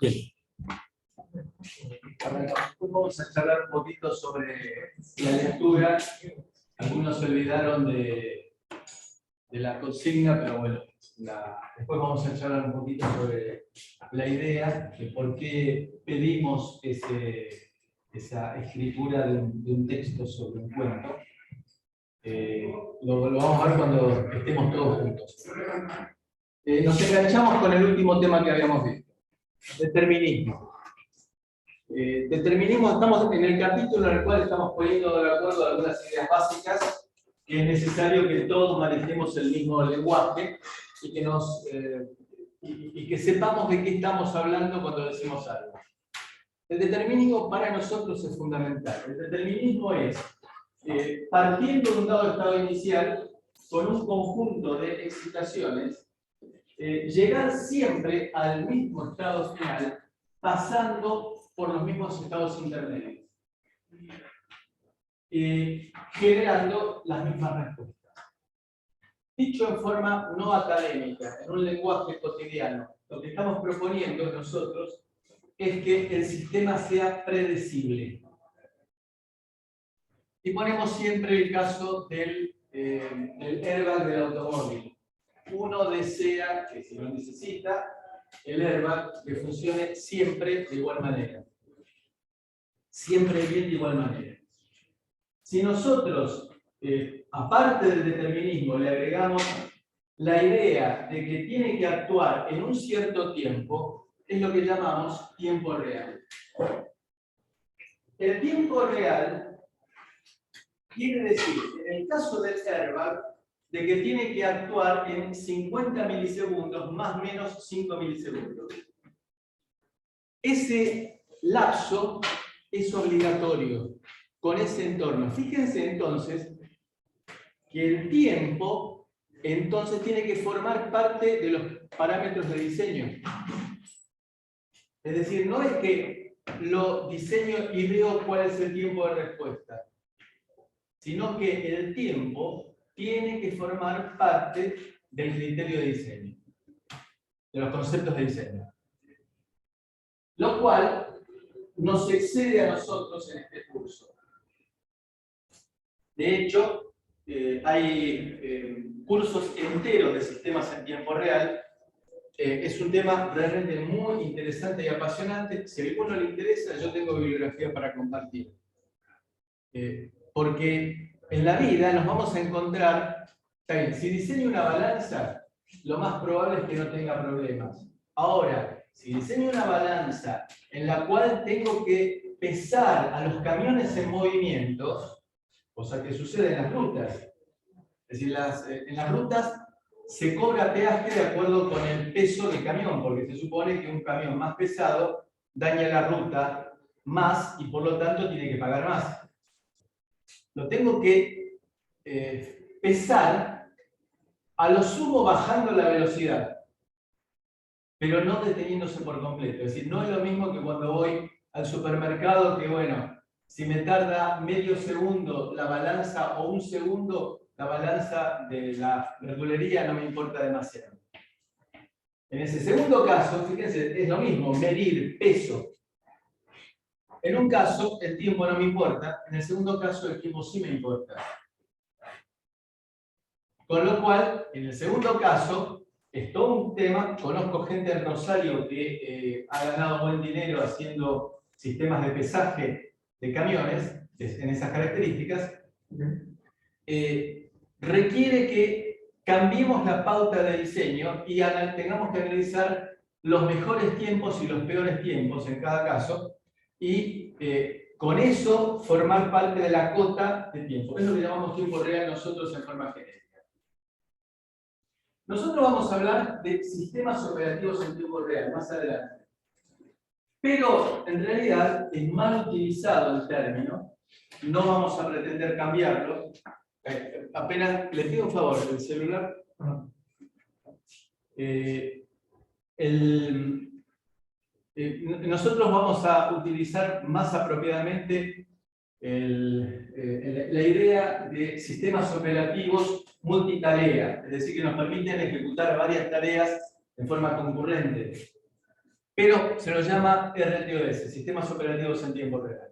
Bien. Vamos a charlar un poquito sobre la lectura. Algunos se olvidaron de la consigna, pero bueno, después vamos a charlar un poquito sobre la idea de por qué pedimos esa escritura de un texto sobre un cuento. Lo vamos a ver cuando estemos todos juntos. Nos enganchamos con el último tema que habíamos visto: determinismo. Determinismo, estamos en el capítulo en el cual estamos poniendo de acuerdo algunas ideas básicas, que es necesario que todos manejemos el mismo lenguaje y que sepamos de qué estamos hablando cuando decimos algo. El determinismo para nosotros es fundamental. El determinismo es, partiendo de un dado estado inicial, con un conjunto de excitaciones, llegar siempre al mismo estado final, pasando por los mismos estados intermedios, generando las mismas respuestas. Dicho en forma no académica, en un lenguaje cotidiano, lo que estamos proponiendo nosotros es que el sistema sea predecible. Y ponemos siempre el caso del airbag del automóvil. Uno desea, que si lo necesita, el airbag que funcione siempre de igual manera. Siempre bien de igual manera. Si nosotros, aparte del determinismo, le agregamos la idea de que tiene que actuar en un cierto tiempo, es lo que llamamos tiempo real. El tiempo real quiere decir, en el caso del airbag, de que tiene que actuar en 50 milisegundos más o menos 5 milisegundos. Ese lapso es obligatorio con ese entorno. Fíjense entonces que el tiempo entonces tiene que formar parte de los parámetros de diseño. Es decir, no es que lo diseño y veo cuál es el tiempo de respuesta, sino que el tiempo tiene que formar parte del criterio de diseño, de los conceptos de diseño. Lo cual nos excede a nosotros en este curso. De hecho, hay cursos enteros de sistemas en tiempo real. Es un tema realmente muy interesante y apasionante. Si a alguno le interesa, yo tengo bibliografía para compartir. Porque en la vida nos vamos a encontrar, si diseño una balanza, lo más probable es que no tenga problemas. Ahora, si diseño una balanza en la cual tengo que pesar a los camiones en movimiento, cosa que sucede en las rutas, es decir, en las rutas se cobra peaje de acuerdo con el peso del camión, porque se supone que un camión más pesado daña la ruta más y por lo tanto tiene que pagar más. Lo tengo que pesar, a lo sumo bajando la velocidad, pero no deteniéndose por completo. Es decir, no es lo mismo que cuando voy al supermercado, que bueno, si me tarda medio segundo la balanza o un segundo la balanza de la verdulería, no me importa demasiado. En ese segundo caso, fíjense, es lo mismo, medir peso. En un caso, el tiempo no me importa, en el segundo caso, el tiempo sí me importa. Con lo cual, en el segundo caso, es todo un tema. Conozco gente en Rosario que ha ganado buen dinero haciendo sistemas de pesaje de camiones, en esas características. Requiere que cambiemos la pauta de diseño y tengamos que analizar los mejores tiempos y los peores tiempos en cada caso, y con eso formar parte de la cota de tiempo. Es lo que llamamos tiempo real nosotros en forma genérica. Nosotros vamos a hablar de sistemas operativos en tiempo real más adelante. Pero en realidad es mal utilizado el término, no vamos a pretender cambiarlo. Apenas les pido un favor, el celular. nosotros vamos a utilizar más apropiadamente la idea de sistemas operativos multitarea, es decir, que nos permiten ejecutar varias tareas de forma concurrente. Pero se los llama RTOS, sistemas operativos en tiempo real.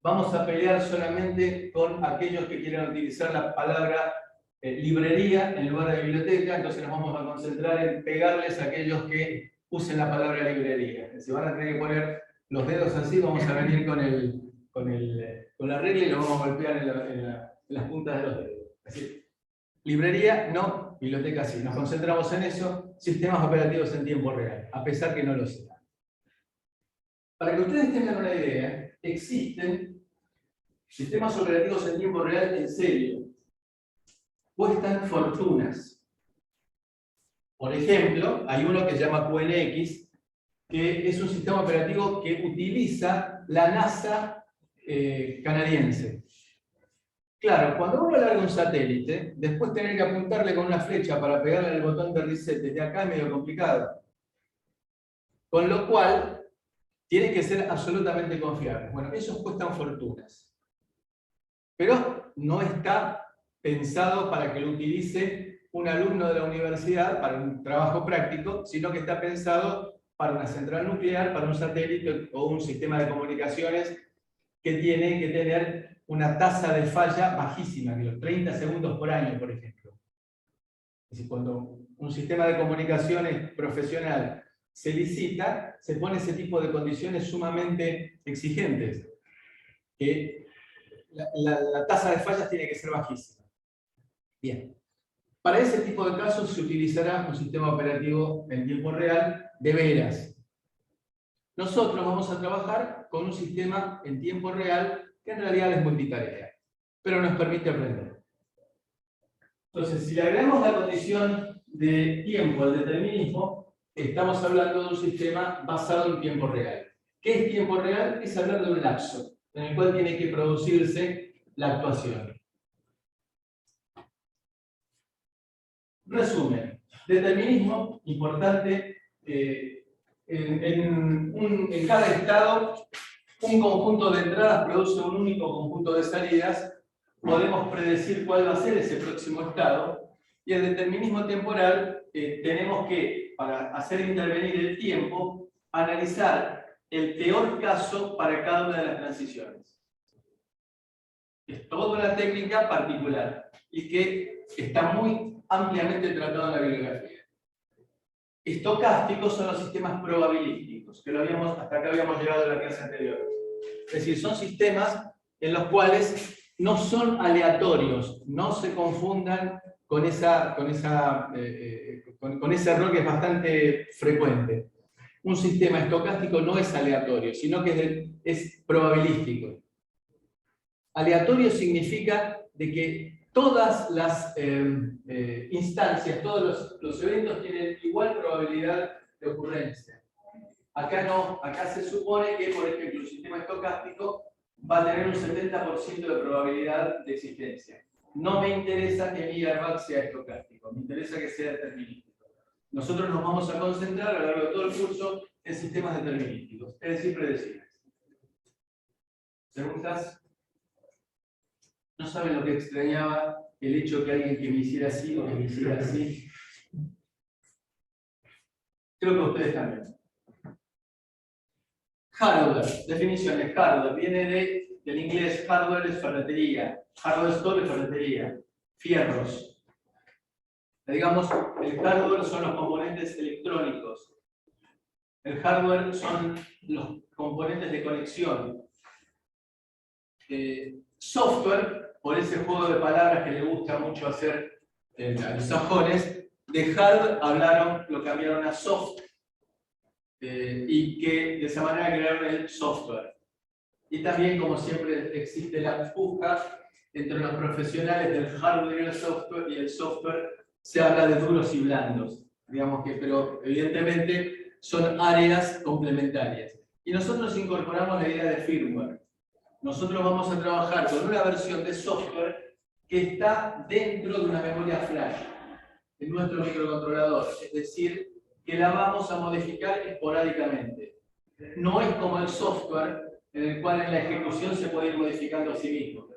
Vamos a pelear solamente con aquellos que quieran utilizar la palabra librería en lugar de biblioteca, entonces nos vamos a concentrar en pegarles a aquellos que usen la palabra librería. Si van a tener que poner los dedos así, vamos a venir con la regla y lo vamos a golpear en las puntas de los dedos. Así, librería no, biblioteca sí. Nos concentramos en eso, sistemas operativos en tiempo real, a pesar que no lo sean. Para que ustedes tengan una idea, existen sistemas operativos en tiempo real en serio. Cuestan fortunas. Por ejemplo, hay uno que se llama QNX, que es un sistema operativo que utiliza la NASA canadiense. Claro, cuando uno larga un satélite, después tener que apuntarle con una flecha para pegarle el botón de reset desde acá es medio complicado. Con lo cual, tiene que ser absolutamente confiable. Bueno, esos cuestan fortunas. Pero no está pensado para que lo utilice un alumno de la universidad para un trabajo práctico, sino que está pensado para una central nuclear, para un satélite o un sistema de comunicaciones que tiene que tener una tasa de falla bajísima, que los 30 segundos por año, por ejemplo. Es decir, cuando un sistema de comunicaciones profesional se licita, se pone ese tipo de condiciones sumamente exigentes, que la tasa de fallas tiene que ser bajísima. Bien. Para ese tipo de casos se utilizará un sistema operativo en tiempo real de veras. Nosotros vamos a trabajar con un sistema en tiempo real que en realidad es multitarea, pero nos permite aprender. Entonces, si le agregamos la condición de tiempo al determinismo, estamos hablando de un sistema basado en tiempo real. ¿Qué es tiempo real? Es hablar de un lapso en el cual tiene que producirse la actuación. Resumen, determinismo, importante, en cada estado, un conjunto de entradas produce un único conjunto de salidas, podemos predecir cuál va a ser ese próximo estado, y el determinismo temporal, tenemos que, para hacer intervenir el tiempo, analizar el peor caso para cada una de las transiciones. Es toda una técnica particular, y que está muy ampliamente tratado en la bibliografía. Estocásticos son los sistemas probabilísticos, que hasta acá habíamos llegado en la clase anterior. Es decir, son sistemas en los cuales no son aleatorios, no se confundan con ese error que es bastante frecuente. Un sistema estocástico no es aleatorio, sino que es probabilístico. Aleatorio significa de que todas las instancias, todos los eventos tienen igual probabilidad de ocurrencia. Acá no, acá se supone que, por ejemplo, el sistema estocástico va a tener un 70% de probabilidad de existencia. No me interesa que mi airbag sea estocástico, me interesa que sea determinístico. Nosotros nos vamos a concentrar a lo largo de todo el curso en sistemas determinísticos, es decir, predecibles. ¿Preguntas? No saben lo que extrañaba el hecho que alguien que me hiciera así o que me hiciera así. Creo que ustedes también. Hardware, definiciones. Hardware viene del inglés hardware es ferretería. Hardware store es ferretería. Fierros. Digamos, el hardware son los componentes electrónicos. El hardware son los componentes de conexión. Software, por ese juego de palabras que le gusta mucho hacer a los sajones, de hard hablaron, lo cambiaron a soft, y que de esa manera crearon el software. Y también, como siempre, existe la puja entre los profesionales del hardware y el software, se habla de duros y blandos, digamos que, pero evidentemente son áreas complementarias. Y nosotros incorporamos la idea de firmware. Nosotros vamos a trabajar con una versión de software que está dentro de una memoria flash, en nuestro microcontrolador, es decir, que la vamos a modificar esporádicamente. No es como el software, en el cual en la ejecución se puede ir modificando a sí mismo.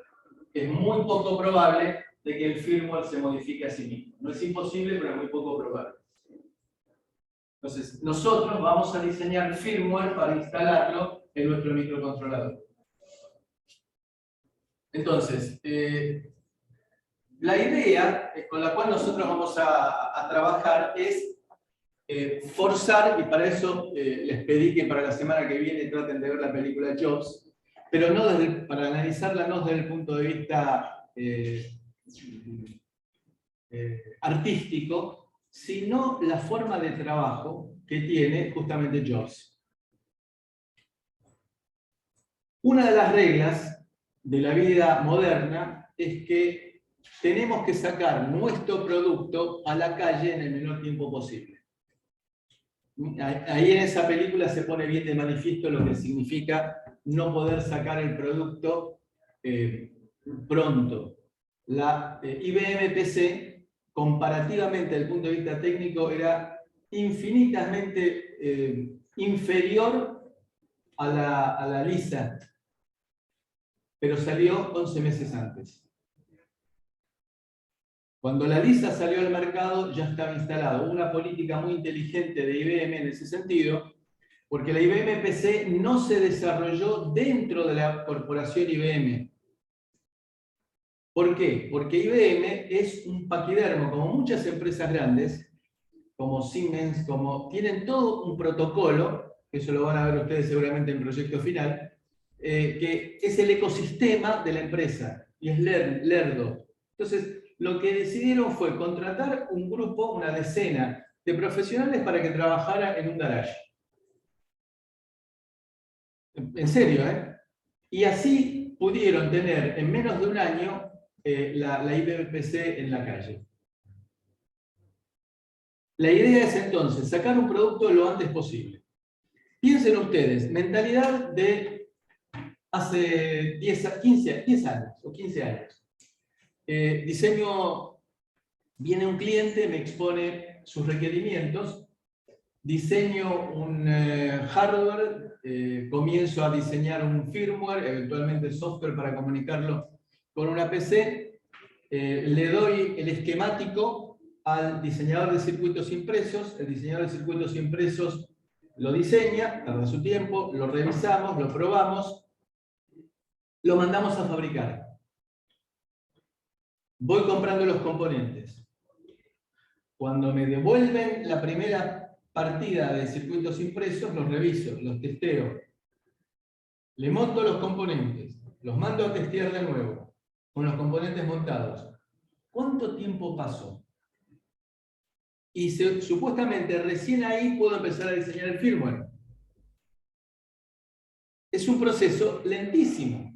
Es muy poco probable de que el firmware se modifique a sí mismo. No es imposible, pero es muy poco probable. Entonces, nosotros vamos a diseñar firmware para instalarlo en nuestro microcontrolador. Entonces, la idea con la cual nosotros vamos a trabajar es forzar, y para eso les pedí que para la semana que viene traten de ver la película Jobs, pero no para analizarla no desde el punto de vista artístico, sino la forma de trabajo que tiene justamente Jobs. Una de las reglas de la vida moderna es que tenemos que sacar nuestro producto a la calle en el menor tiempo posible. Ahí en esa película se pone bien de manifiesto lo que significa no poder sacar el producto pronto. La IBM PC, comparativamente desde el punto de vista técnico, era infinitamente inferior a la Lisa, pero salió 11 meses antes. Cuando la Lisa salió al mercado ya estaba instalado. Hubo una política muy inteligente de IBM en ese sentido, porque la IBM PC no se desarrolló dentro de la corporación IBM. ¿Por qué? Porque IBM es un paquidermo, como muchas empresas grandes, como Siemens, tienen todo un protocolo, que eso lo van a ver ustedes seguramente en Proyecto Final, que es el ecosistema de la empresa, y es lerdo. Entonces, lo que decidieron fue contratar un grupo, una decena de profesionales para que trabajara en un garage. En serio, ¿eh? Y así pudieron tener en menos de un año la IBM PC en la calle. La idea es entonces sacar un producto lo antes posible. Piensen ustedes, mentalidad de hace 10 años o 15 años. Diseño, viene un cliente, me expone sus requerimientos, diseño un hardware, comienzo a diseñar un firmware, eventualmente software para comunicarlo con una PC, le doy el esquemático al diseñador de circuitos impresos, el diseñador de circuitos impresos lo diseña, tarda su tiempo, lo revisamos, lo probamos, lo mandamos a fabricar. Voy comprando los componentes. Cuando me devuelven la primera partida de circuitos impresos, los reviso, los testeo. Le monto los componentes, los mando a testear de nuevo, con los componentes montados. ¿Cuánto tiempo pasó? Y supuestamente recién ahí puedo empezar a diseñar el firmware. Es un proceso lentísimo.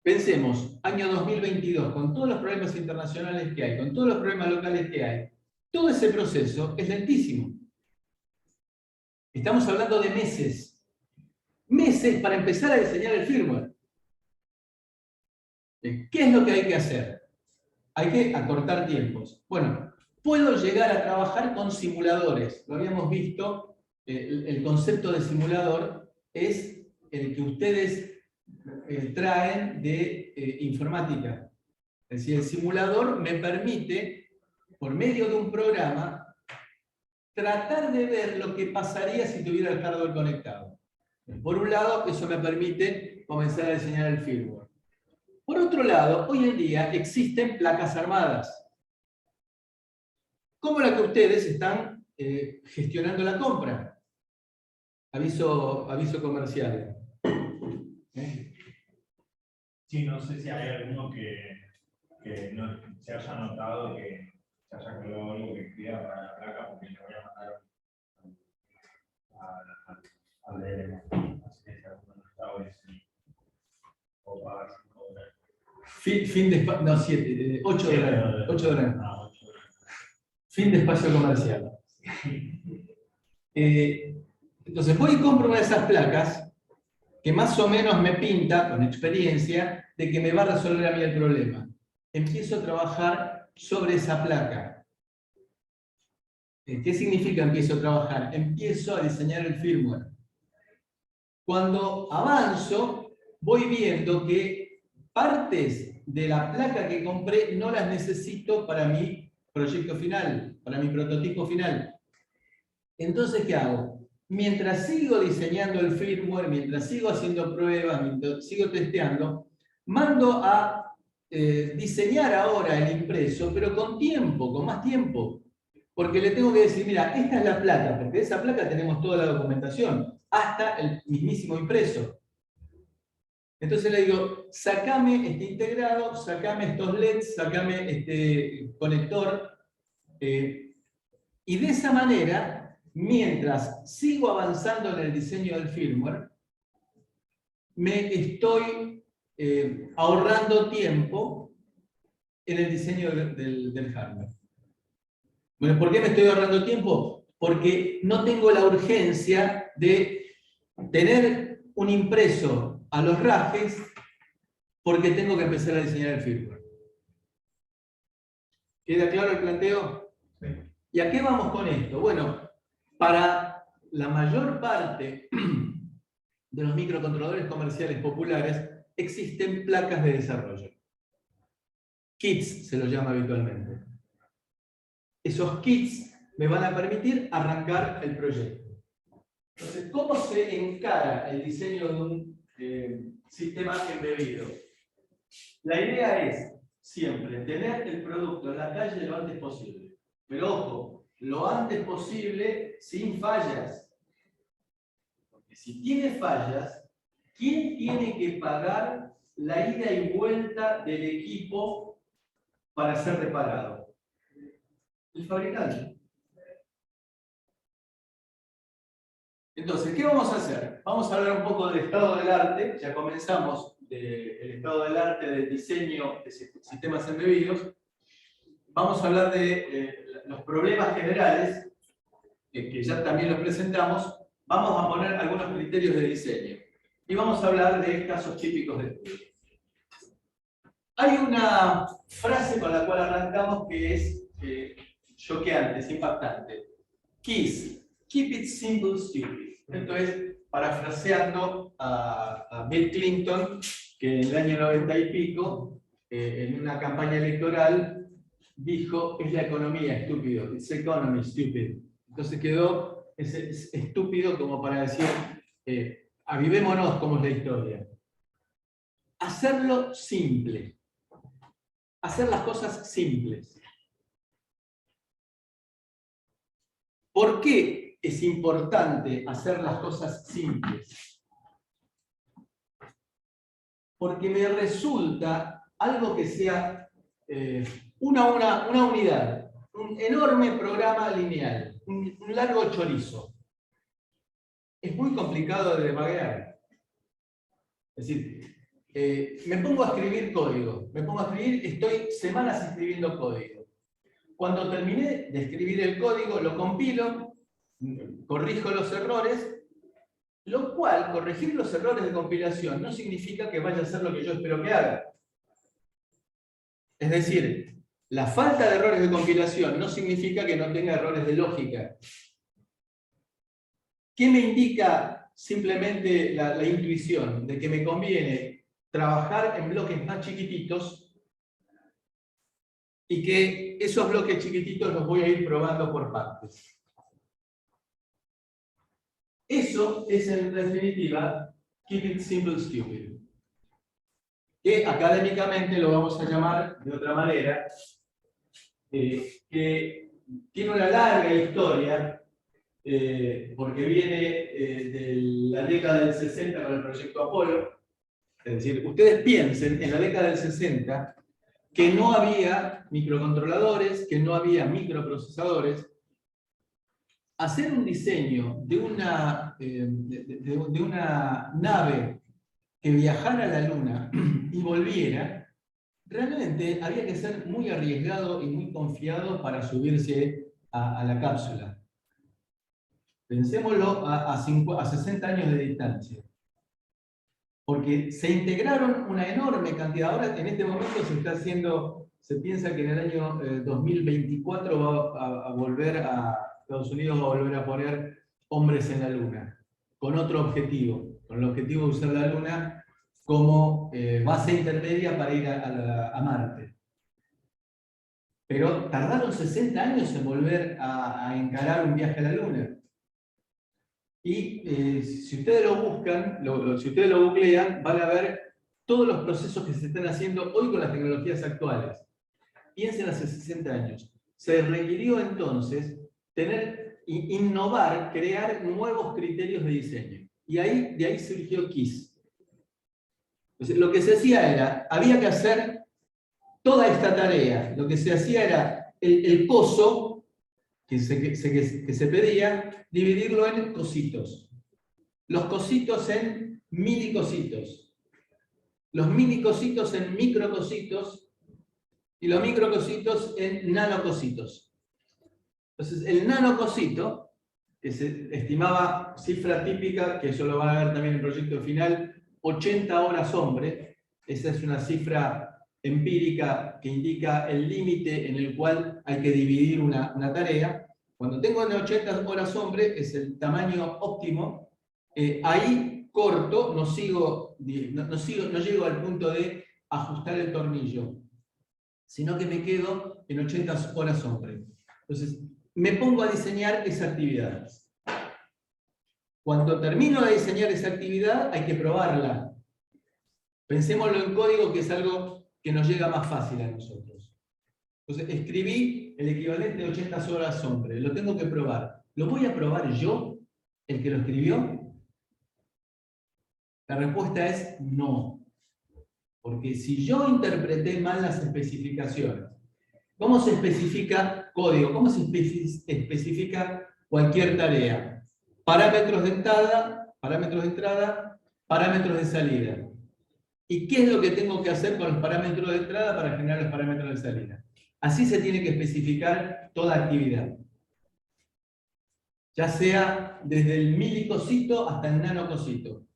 Pensemos, año 2022, con todos los problemas internacionales que hay, con todos los problemas locales que hay, todo ese proceso es lentísimo. Estamos hablando de meses. Meses para empezar a diseñar el firmware. ¿Qué es lo que hay que hacer? Hay que acortar tiempos. Bueno, puedo llegar a trabajar con simuladores. Lo habíamos visto, el concepto de simulador es el que ustedes traen de informática. Es decir, el simulador me permite, por medio de un programa, tratar de ver lo que pasaría si tuviera el hardware conectado. Por un lado, eso me permite comenzar a diseñar el firmware. Por otro lado, hoy en día existen placas armadas, como la que ustedes están gestionando la compra. Aviso comercial. Sí, no sé si hay alguno que no se haya notado que se haya colgado algo que escriba para la placa, porque le voy a mandar a leer. Así que si alguno no está hoy, sí. O pagar $5. Fin de no, 7, 8 dólares. 8 dólares. Fin de espacio comercial. Entonces voy y compro una de esas placas que más o menos me pinta, con experiencia, de que me va a resolver a mí el problema. Empiezo a trabajar sobre esa placa. ¿Qué significa empiezo a trabajar? Empiezo a diseñar el firmware. Cuando avanzo, voy viendo que partes de la placa que compré no las necesito para mi proyecto final, para mi prototipo final. Entonces, ¿qué hago? Mientras sigo diseñando el firmware, mientras sigo haciendo pruebas, mientras sigo testeando, mando a diseñar ahora el impreso, pero con tiempo, con más tiempo. Porque le tengo que decir, mira, esta es la placa, porque de esa placa tenemos toda la documentación, hasta el mismísimo impreso. Entonces le digo, sacame este integrado, sacame estos LEDs, sacame este conector, y de esa manera, mientras sigo avanzando en el diseño del firmware, me estoy ahorrando tiempo en el diseño del hardware. Bueno, ¿por qué me estoy ahorrando tiempo? Porque no tengo la urgencia de tener un impreso a los rajes porque tengo que empezar a diseñar el firmware. ¿Queda claro el planteo? Sí. ¿Y a qué vamos con esto? Bueno, para la mayor parte de los microcontroladores comerciales populares existen placas de desarrollo. Kits se los llama habitualmente. Esos kits me van a permitir arrancar el proyecto. Entonces, ¿cómo se encara el diseño de un sistema embebido? La idea es siempre tener el producto en la calle lo antes posible. Pero ojo, lo antes posible sin fallas. Porque si tiene fallas, ¿quién tiene que pagar la ida y vuelta del equipo para ser reparado? El fabricante. Entonces, ¿qué vamos a hacer? Vamos a hablar un poco del estado del arte. Ya comenzamos del estado del arte del diseño de sistemas embebidos. Vamos a hablar de los problemas generales, que ya también los presentamos. Vamos a poner algunos criterios de diseño. Y vamos a hablar de casos típicos de estudio. Hay una frase con la cual arrancamos que es choqueante, es impactante. KISS, Keep It Simple, Stupid. Esto es parafraseando a Bill Clinton, que en el año 90 y pico, en una campaña electoral, dijo, es la economía, estúpido. It's economy, stupid. Entonces quedó ese estúpido como para decir, avivémonos como es la historia. Hacerlo simple. Hacer las cosas simples. ¿Por qué es importante hacer las cosas simples? Porque me resulta algo que sea una unidad, un enorme programa lineal, un largo chorizo. Es muy complicado de debuguear. Es decir, me pongo a escribir código, estoy semanas escribiendo código. Cuando terminé de escribir el código, lo compilo, corrijo los errores, lo cual, corregir los errores de compilación no significa que vaya a hacer lo que yo espero que haga. Es decir, la falta de errores de compilación no significa que no tenga errores de lógica. ¿Qué me indica simplemente la intuición? De que me conviene trabajar en bloques más chiquititos y que esos bloques chiquititos los voy a ir probando por partes. Eso es, en definitiva, Keep It Simple, Stupid. Que académicamente lo vamos a llamar de otra manera, que tiene una larga historia, porque viene de la década del 60 con el proyecto Apolo. Es decir, ustedes piensen en la década del 60 que no había microcontroladores, que no había microprocesadores. Hacer un diseño de una nave que viajara a la Luna y volviera, realmente había que ser muy arriesgado y muy confiado para subirse a la cápsula. Pensémoslo a 60 años de distancia. Porque se integraron una enorme cantidad. Ahora, en este momento se está haciendo, se piensa que en el año 2024 va a volver a Estados Unidos va a volver a poner hombres en la Luna, con otro objetivo, con el objetivo de usar la Luna como base intermedia para ir a Marte. Pero tardaron 60 años en volver a encarar un viaje a la Luna. Y si ustedes lo buscan, si ustedes lo googlean, van a ver todos los procesos que se están haciendo hoy con las tecnologías actuales. Piensen hace 60 años. Se requirió entonces innovar, crear nuevos criterios de diseño. Y de ahí surgió KISS. Entonces, lo que se hacía era, había que hacer toda esta tarea. Lo que se hacía era el coso que se pedía, dividirlo en cositos. Los cositos en minicositos. Los minicositos en microcositos. Y los microcositos en nanocositos. Entonces, el nanocosito, que se estimaba cifra típica, que eso lo van a ver también en el proyecto final, 80 horas hombre. Esa es una cifra empírica que indica el límite en el cual hay que dividir una tarea. Cuando tengo 80 horas hombre, es el tamaño óptimo. Ahí corto, no llego al punto de ajustar el tornillo, sino que me quedo en 80 horas hombre. Entonces, me pongo a diseñar esa actividad. Cuando termino de diseñar esa actividad, hay que probarla. Pensémoslo en código, que es algo que nos llega más fácil a nosotros. Entonces, escribí el equivalente de 80 horas hombre. Lo tengo que probar. ¿Lo voy a probar yo, el que lo escribió? La respuesta es no. Porque si yo interpreté mal las especificaciones, ¿cómo se especifica código? ¿Cómo se especifica cualquier tarea? Parámetros de entrada, parámetros de salida. ¿Y qué es lo que tengo que hacer con los parámetros de entrada para generar los parámetros de salida? Así se tiene que especificar toda actividad. Ya sea desde el milicosito hasta el nanocosito.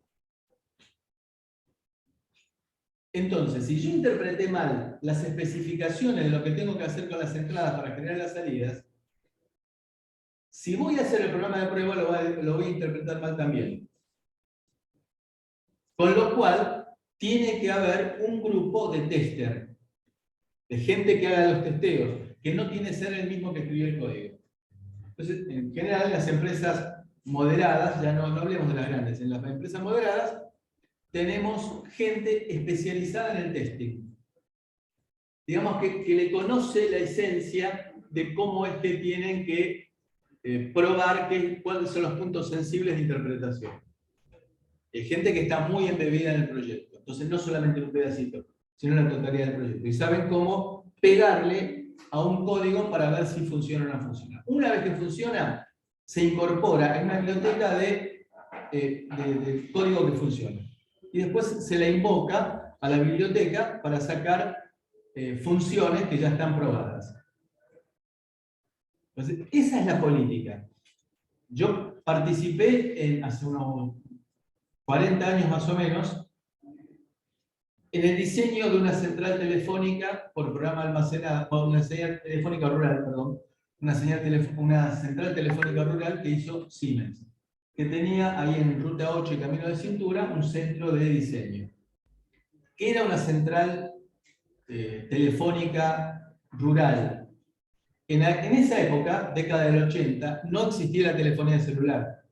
Entonces, si yo interpreté mal las especificaciones de lo que tengo que hacer con las entradas para generar las salidas, si voy a hacer el programa de prueba, lo voy a interpretar mal también. Con lo cual, tiene que haber un grupo de tester, de gente que haga los testeos, que no tiene que ser el mismo que escribió el código. Entonces, en general, en las empresas moderadas, ya no hablemos de las grandes, en las empresas moderadas, tenemos gente especializada en el testing. Digamos que le conoce la esencia de cómo es que tienen que probar cuáles son los puntos sensibles de interpretación. Hay gente que está muy embebida en el proyecto. Entonces, no solamente un pedacito, sino la totalidad del proyecto. Y saben cómo pegarle a un código para ver si funciona o no funciona. Una vez que funciona, se incorpora en una biblioteca de código que funciona. Y después se la invoca a la biblioteca para sacar funciones que ya están probadas. Entonces, esa es la política. Yo participé hace unos 40 años más o menos en el diseño de una central telefónica por programa almacenada, una señal telefónica rural, perdón, una central telefónica rural que hizo Siemens, que tenía ahí en Ruta 8 y Camino de Cintura un centro de diseño, que era una central telefónica rural. En esa época, década del 80, no existía la telefonía celular.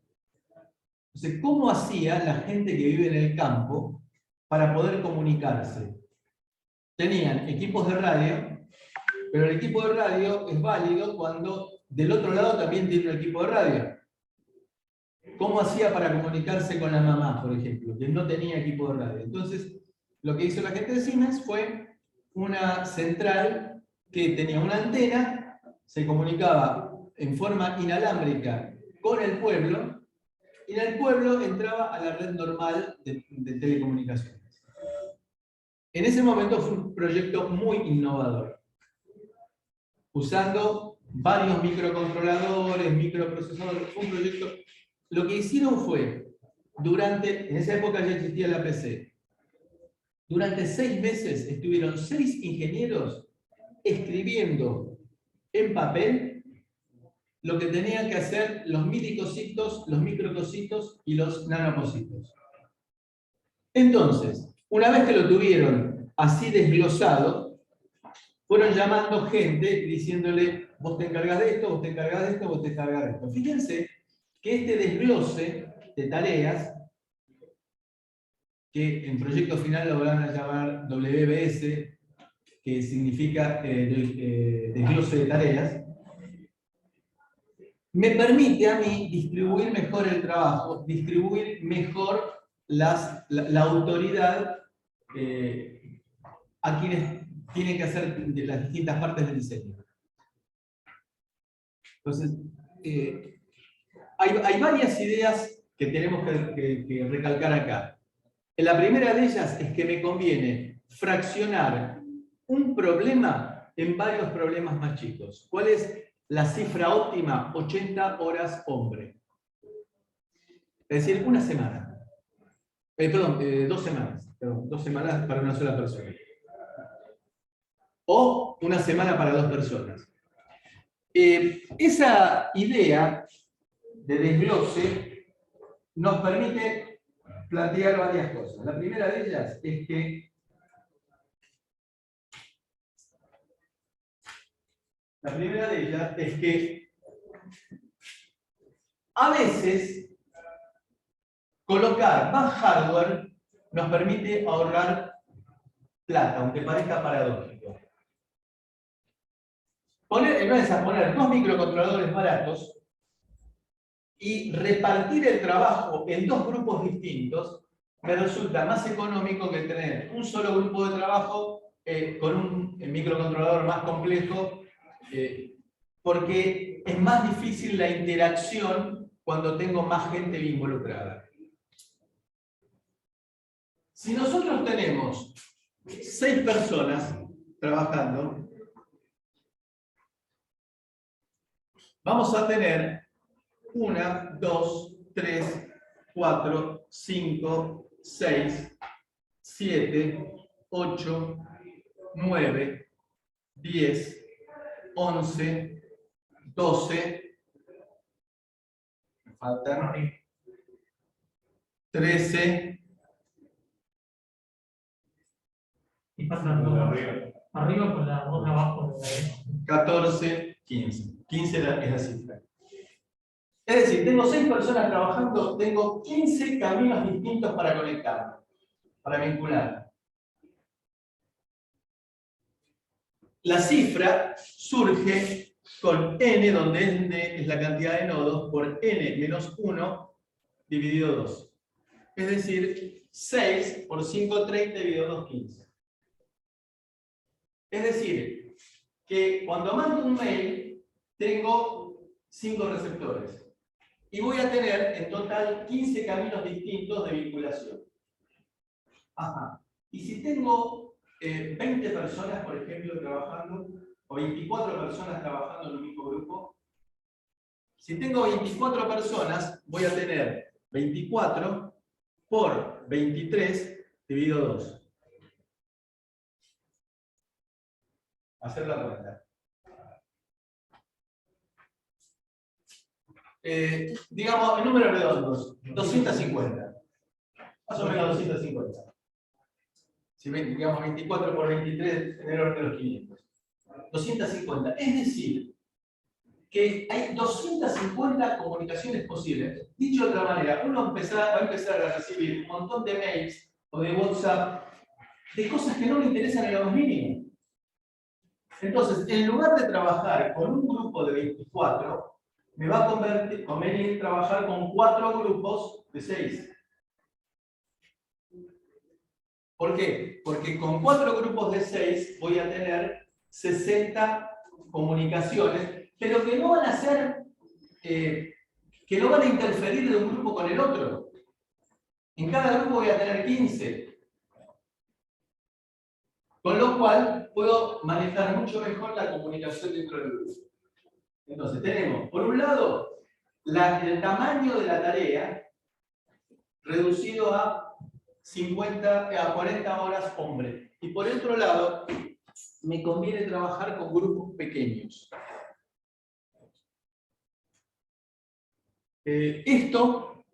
Entonces, ¿cómo hacía la gente que vive en el campo para poder comunicarse? Tenían equipos de radio, pero el equipo de radio es válido cuando del otro lado también tiene un equipo de radio. ¿Cómo hacía para comunicarse con la mamá, por ejemplo, que no tenía equipo de radio? Entonces, lo que hizo la gente de Siemens fue una central que tenía una antena, se comunicaba en forma inalámbrica con el pueblo, y en el pueblo entraba a la red normal de telecomunicaciones. En ese momento fue un proyecto muy innovador, usando varios microcontroladores, microprocesadores. Fue un proyecto. Lo que hicieron fue, en esa época ya existía la PC, durante 6 meses estuvieron 6 ingenieros escribiendo en papel lo que tenían que hacer los milicocitos, los micrococitos y los nanococitos. Entonces, una vez que lo tuvieron así desglosado, fueron llamando gente diciéndole, vos te encargás de esto, vos te encargás de esto, vos te encargás de esto. Fíjense que este desglose de tareas, que en proyecto final lo van a llamar WBS, que significa desglose de tareas, me permite a mí distribuir mejor el trabajo, distribuir mejor la autoridad a quienes tienen que hacer de las distintas partes del diseño. Entonces, hay varias ideas que tenemos que recalcar acá. La primera de ellas es que me conviene fraccionar un problema en varios problemas más chicos. ¿Cuál es la cifra óptima? 80 horas hombre. Es decir, una semana. Perdón, 2 semanas. Perdón, 2 semanas para una sola persona. O una semana para 2 personas. Esa idea de desglose nos permite plantear varias cosas. La primera de ellas es que a veces colocar más hardware nos permite ahorrar plata, aunque parezca paradójico. En vez de poner 2 microcontroladores baratos y repartir el trabajo en 2 grupos distintos, me resulta más económico que tener un solo grupo de trabajo con un microcontrolador más complejo, porque es más difícil la interacción cuando tengo más gente involucrada. Si nosotros tenemos 6 personas trabajando, vamos a tener 1, 2, 3, 4, 5, 6, 7, 8, 9, 10, 11, 12, me faltan 13, Y pasan dos arriba con la otra abajo. 14, 15. 15 es la cifra. Es decir, tengo 6 personas trabajando, tengo 15 caminos distintos para conectar, para vincular. La cifra surge con n, donde n es la cantidad de nodos, por n menos 1 dividido 2. Es decir, 6 por 5, 30 dividido 2, 15. Es decir, que cuando mando un mail, tengo 5 receptores. Y voy a tener en total 15 caminos distintos de vinculación. Ajá. Y si tengo 20 personas, por ejemplo, trabajando, o 24 personas trabajando en un mismo grupo, si tengo 24 personas, voy a tener 24 por 23 dividido 2. Hacer la cuenta. Digamos, en números redondos, 250. Más o menos 250. Si digamos 24 por 23 en el orden de los 500. 250. Es decir, que hay 250 comunicaciones posibles. Dicho de otra manera, uno va a empezar a recibir un montón de mails o de WhatsApp de cosas que no le interesan en lo más mínimo. Entonces, en lugar de trabajar con un grupo de 24, me va a convenir trabajar con 4 grupos de 6. ¿Por qué? Porque con 4 grupos de 6 voy a tener 60 comunicaciones, pero que no van a ser, que no van a interferir de un grupo con el otro. En cada grupo voy a tener 15. Con lo cual, puedo manejar mucho mejor la comunicación dentro del grupo. Entonces, tenemos, por un lado, el tamaño de la tarea reducido a 40 horas hombre. Y por el otro lado, me conviene trabajar con grupos pequeños. Esto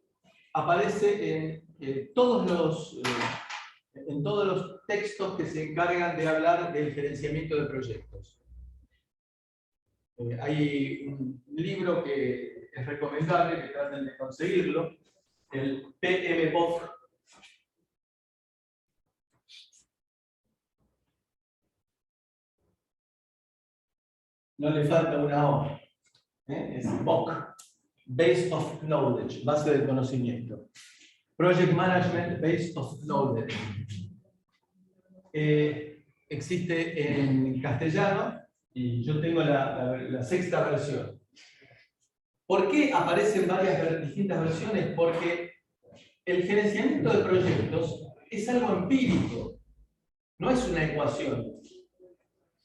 aparece en todos los textos que se encargan de hablar del gerenciamiento de proyectos. Hay un libro que es recomendable, que traten de conseguirlo, el PMBOK. No le falta una O. Es BOK, Base of Knowledge, base del conocimiento. Project Management Base of Knowledge. Existe en castellano y yo tengo la sexta versión. ¿Por qué aparecen distintas versiones? Porque el gerenciamiento de proyectos es algo empírico, no es una ecuación.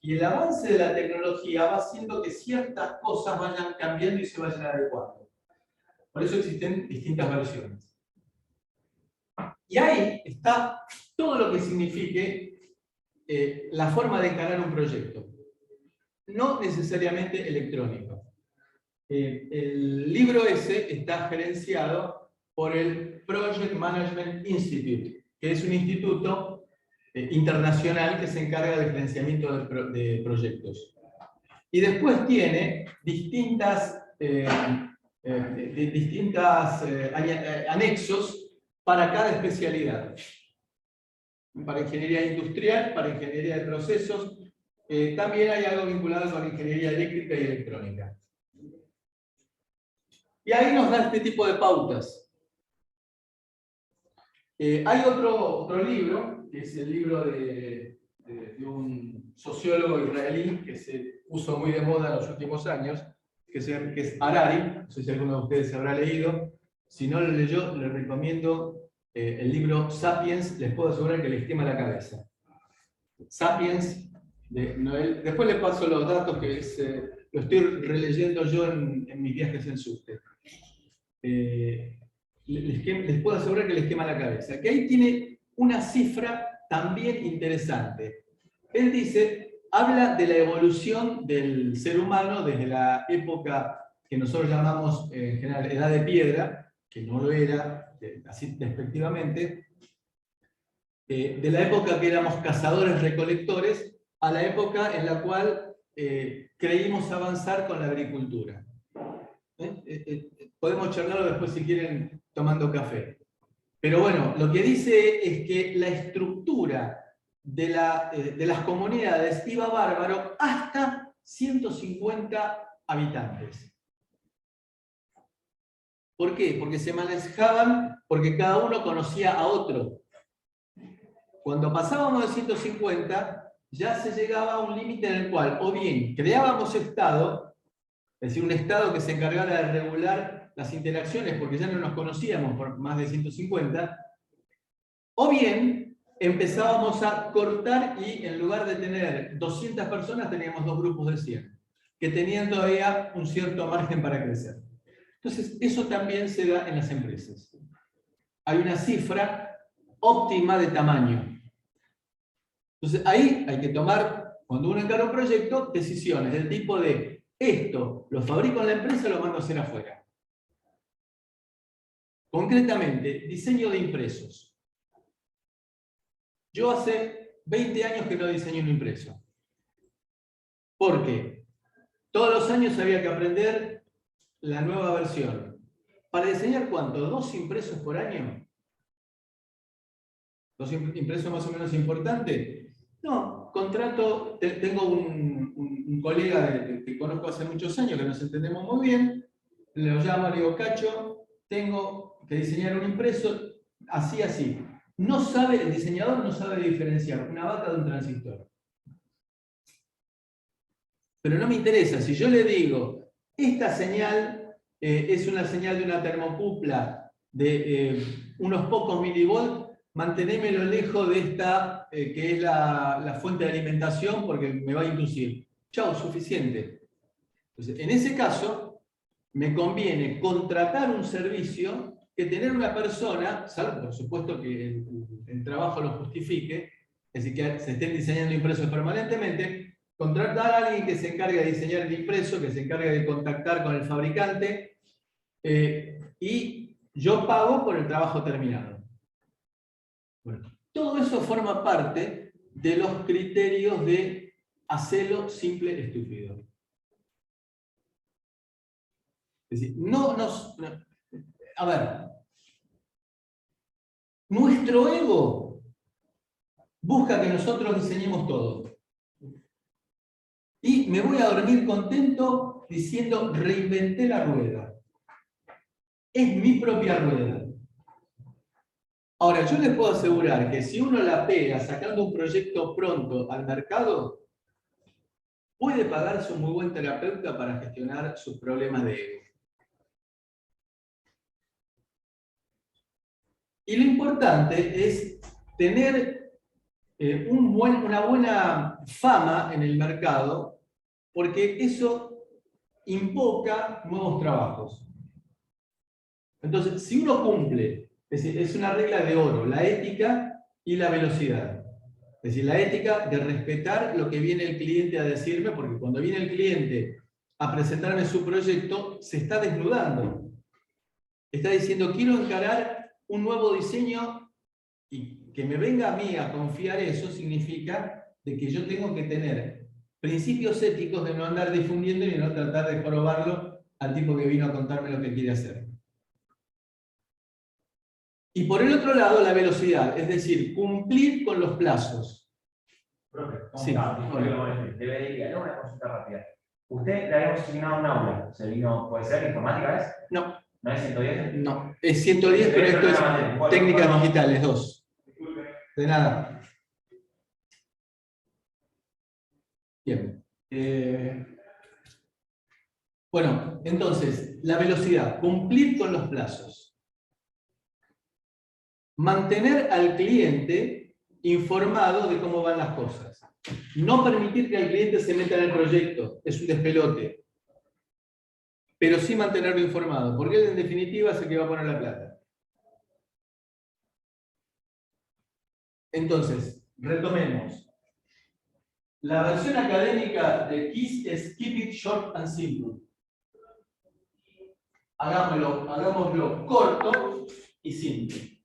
Y el avance de la tecnología va haciendo que ciertas cosas vayan cambiando y se vayan adecuando. Por eso existen distintas versiones. Y ahí está todo lo que signifique la forma de encarar un proyecto. No necesariamente electrónico. El libro ese está gerenciado por el Project Management Institute, que es un instituto internacional que se encarga del gerenciamiento de proyectos. Y después tiene distintas anexos para cada especialidad. Para ingeniería industrial, para ingeniería de procesos, también hay algo vinculado con ingeniería eléctrica y electrónica. Y ahí nos da este tipo de pautas. Hay otro libro, que es el libro de un sociólogo israelí que se puso muy de moda en los últimos años, que es Harari. No sé si alguno de ustedes se habrá leído. Si no lo leyó, les recomiendo el libro Sapiens. Les puedo asegurar que les quema la cabeza. Sapiens, de Noel. Después les paso los datos, que lo estoy releyendo yo en mis viajes en subte. Les puedo asegurar que les quema la cabeza. Que ahí tiene una cifra también interesante. Él habla de la evolución del ser humano desde la época que nosotros llamamos en general edad de piedra, que no lo era, así despectivamente, de la época que éramos cazadores-recolectores, a la época en la cual creímos avanzar con la agricultura. Podemos charlarlo después si quieren tomando café. Pero bueno, lo que dice es que la estructura de las comunidades iba bárbaro hasta 150 habitantes. ¿Por qué? Porque se manejaban, porque cada uno conocía a otro. Cuando pasábamos de 150, ya se llegaba a un límite en el cual o bien creábamos Estado, es decir, un Estado que se encargara de regular las interacciones porque ya no nos conocíamos por más de 150, o bien empezábamos a cortar y en lugar de tener 200 personas teníamos 2 grupos de 100, que tenían todavía un cierto margen para crecer. Entonces, eso también se da en las empresas. Hay una cifra óptima de tamaño. Entonces, ahí hay que tomar, cuando uno encara un proyecto, decisiones del tipo de esto lo fabrico en la empresa, lo mando a hacer afuera. Concretamente, diseño de impresos. Yo hace 20 años que no diseño un impreso. ¿Por qué? Todos los años había que aprender la nueva versión. ¿Para diseñar cuánto? 2 impresos por año? ¿2 impresos más o menos importantes? No, contrato, tengo un colega que conozco hace muchos años, que nos entendemos muy bien, lo llamo, le digo, Cacho, tengo que diseñar un impreso, así, así. No sabe, el diseñador no sabe diferenciar una vaca de un transistor. Pero no me interesa, si yo le digo, esta señal es una señal de una termocupla de unos pocos milivolts, mantenémelo lejos de esta, que es la fuente de alimentación, porque me va a inducir. Chau, suficiente. Entonces, en ese caso, me conviene contratar un servicio que tener una persona, salvo por supuesto que el trabajo lo justifique, es decir, que se estén diseñando impresos permanentemente, contratar a alguien que se encargue de diseñar el impreso, que se encargue de contactar con el fabricante, y yo pago por el trabajo terminado. Bueno, todo eso forma parte de los criterios de hacerlo simple, estúpido. Es decir, a ver, nuestro ego busca que nosotros diseñemos todo. Y me voy a dormir contento diciendo, reinventé la rueda. Es mi propia rueda. Ahora, yo les puedo asegurar que si uno la pega sacando un proyecto pronto al mercado, puede pagarse un muy buen terapeuta para gestionar sus problemas de ego. Y lo importante es tener una buena fama en el mercado, porque eso invoca nuevos trabajos. Entonces, si uno cumple, es una regla de oro, la ética y la velocidad. Es decir, la ética de respetar lo que viene el cliente a decirme, porque cuando viene el cliente a presentarme su proyecto, se está desnudando. Está diciendo, quiero encarar un nuevo diseño, y que me venga a mí a confiar eso significa de que yo tengo que tener principios éticos de no andar difundiendo y no tratar de jorobarlo al tipo que vino a contarme lo que quiere hacer. Y por el otro lado, la velocidad, es decir, cumplir con los plazos. Profe, ¿cómo Sí, está? hola. Debería, una consulta rápida. Usted le habíamos asignado un aula, se vino, ¿puede ser? ¿Informática es? No. ¿No es 110? No, es 110, pero esto es técnicas digitales, 2. De nada. Bien. Bueno, entonces, la velocidad, cumplir con los plazos. Mantener al cliente informado de cómo van las cosas. No permitir que el cliente se meta en el proyecto, es un despelote. Pero sí mantenerlo informado, porque él en definitiva es el que va a poner la plata. Entonces, retomemos. La versión académica de KISS es Keep it short and simple. Hagámoslo corto y simple.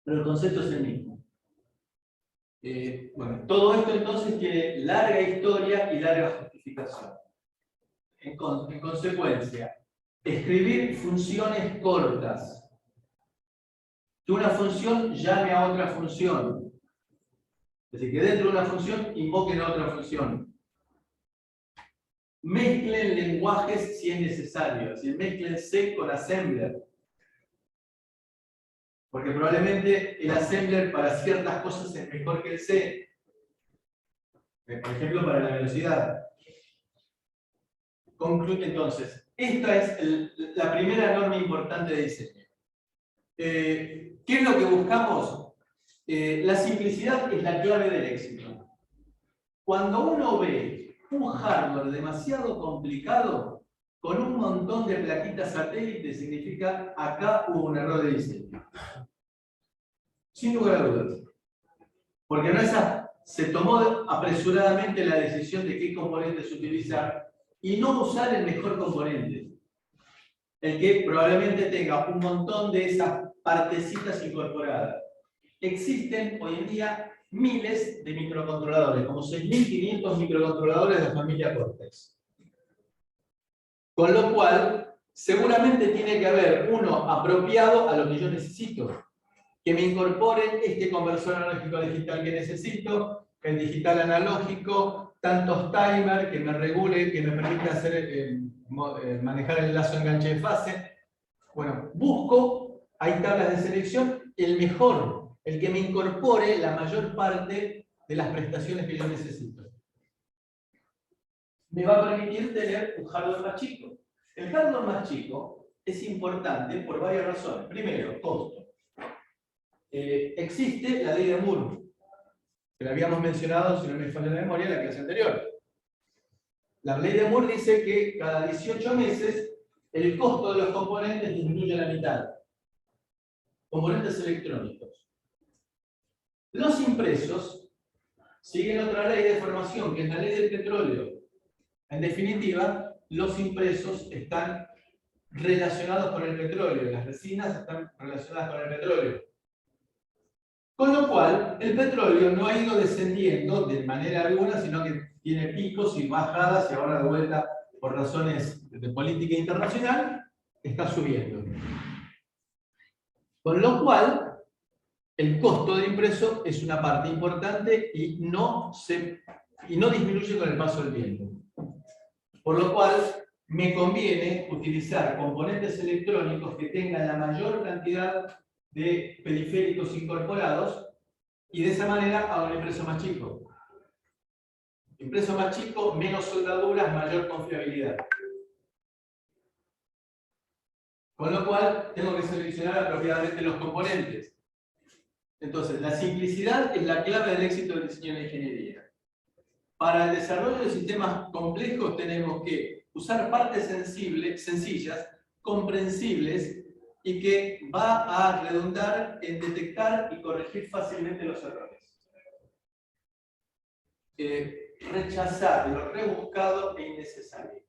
Pero el concepto es el mismo. Bueno, todo esto entonces tiene larga historia y larga justificación. En consecuencia, escribir funciones cortas. Que una función llame a otra función. Es decir, que dentro de una función invoquen a otra función. Mezclen lenguajes si es necesario. Es decir, mezclen C con assembler. Porque probablemente el assembler para ciertas cosas es mejor que el C. Por ejemplo, para la velocidad. Concluye entonces. Esta es la primera norma importante de diseño. ¿Qué es lo que buscamos? La simplicidad es la clave del éxito. Cuando uno ve un hardware demasiado complicado, con un montón de plaquitas satélites, significa acá hubo un error de diseño. Sin lugar a dudas. Porque se tomó apresuradamente la decisión de qué componentes utilizar y no usar el mejor componente. El que probablemente tenga un montón de esas partecitas incorporadas. Existen hoy en día miles de microcontroladores, como 6.500 microcontroladores de la familia Cortex. Con lo cual, seguramente tiene que haber uno apropiado a lo que yo necesito. Que me incorpore este conversor analógico digital que necesito, el digital analógico, tantos timers que me regule, que me permita manejar el lazo enganche de fase. Bueno, busco, hay tablas de selección, el mejor, el que me incorpore la mayor parte de las prestaciones que yo necesito. Me va a permitir tener un hardware más chico. El hardware más chico es importante por varias razones. Primero, costo. Existe la ley de Moore, que la habíamos mencionado, si no me falla la memoria, en la clase anterior. La ley de Moore dice que cada 18 meses el costo de los componentes disminuye a la mitad. Componentes electrónicos. Los impresos siguen otra ley de formación, que es la ley del petróleo. En definitiva, los impresos están relacionados con el petróleo, las resinas están relacionadas con el petróleo. Con lo cual, el petróleo no ha ido descendiendo de manera alguna, sino que tiene picos y bajadas, y ahora de vuelta, por razones de política internacional, está subiendo. Con lo cual, el costo del impreso es una parte importante y no disminuye con el paso del tiempo. Por lo cual, me conviene utilizar componentes electrónicos que tengan la mayor cantidad de periféricos incorporados, y de esa manera hago un impreso más chico. Impreso más chico, menos soldaduras, mayor confiabilidad. Con lo cual, tengo que seleccionar apropiadamente los componentes. Entonces, la simplicidad es la clave del éxito del diseño de la ingeniería. Para el desarrollo de sistemas complejos tenemos que usar partes sencillas, comprensibles, y que va a redundar en detectar y corregir fácilmente los errores. Rechazar lo rebuscado e innecesario.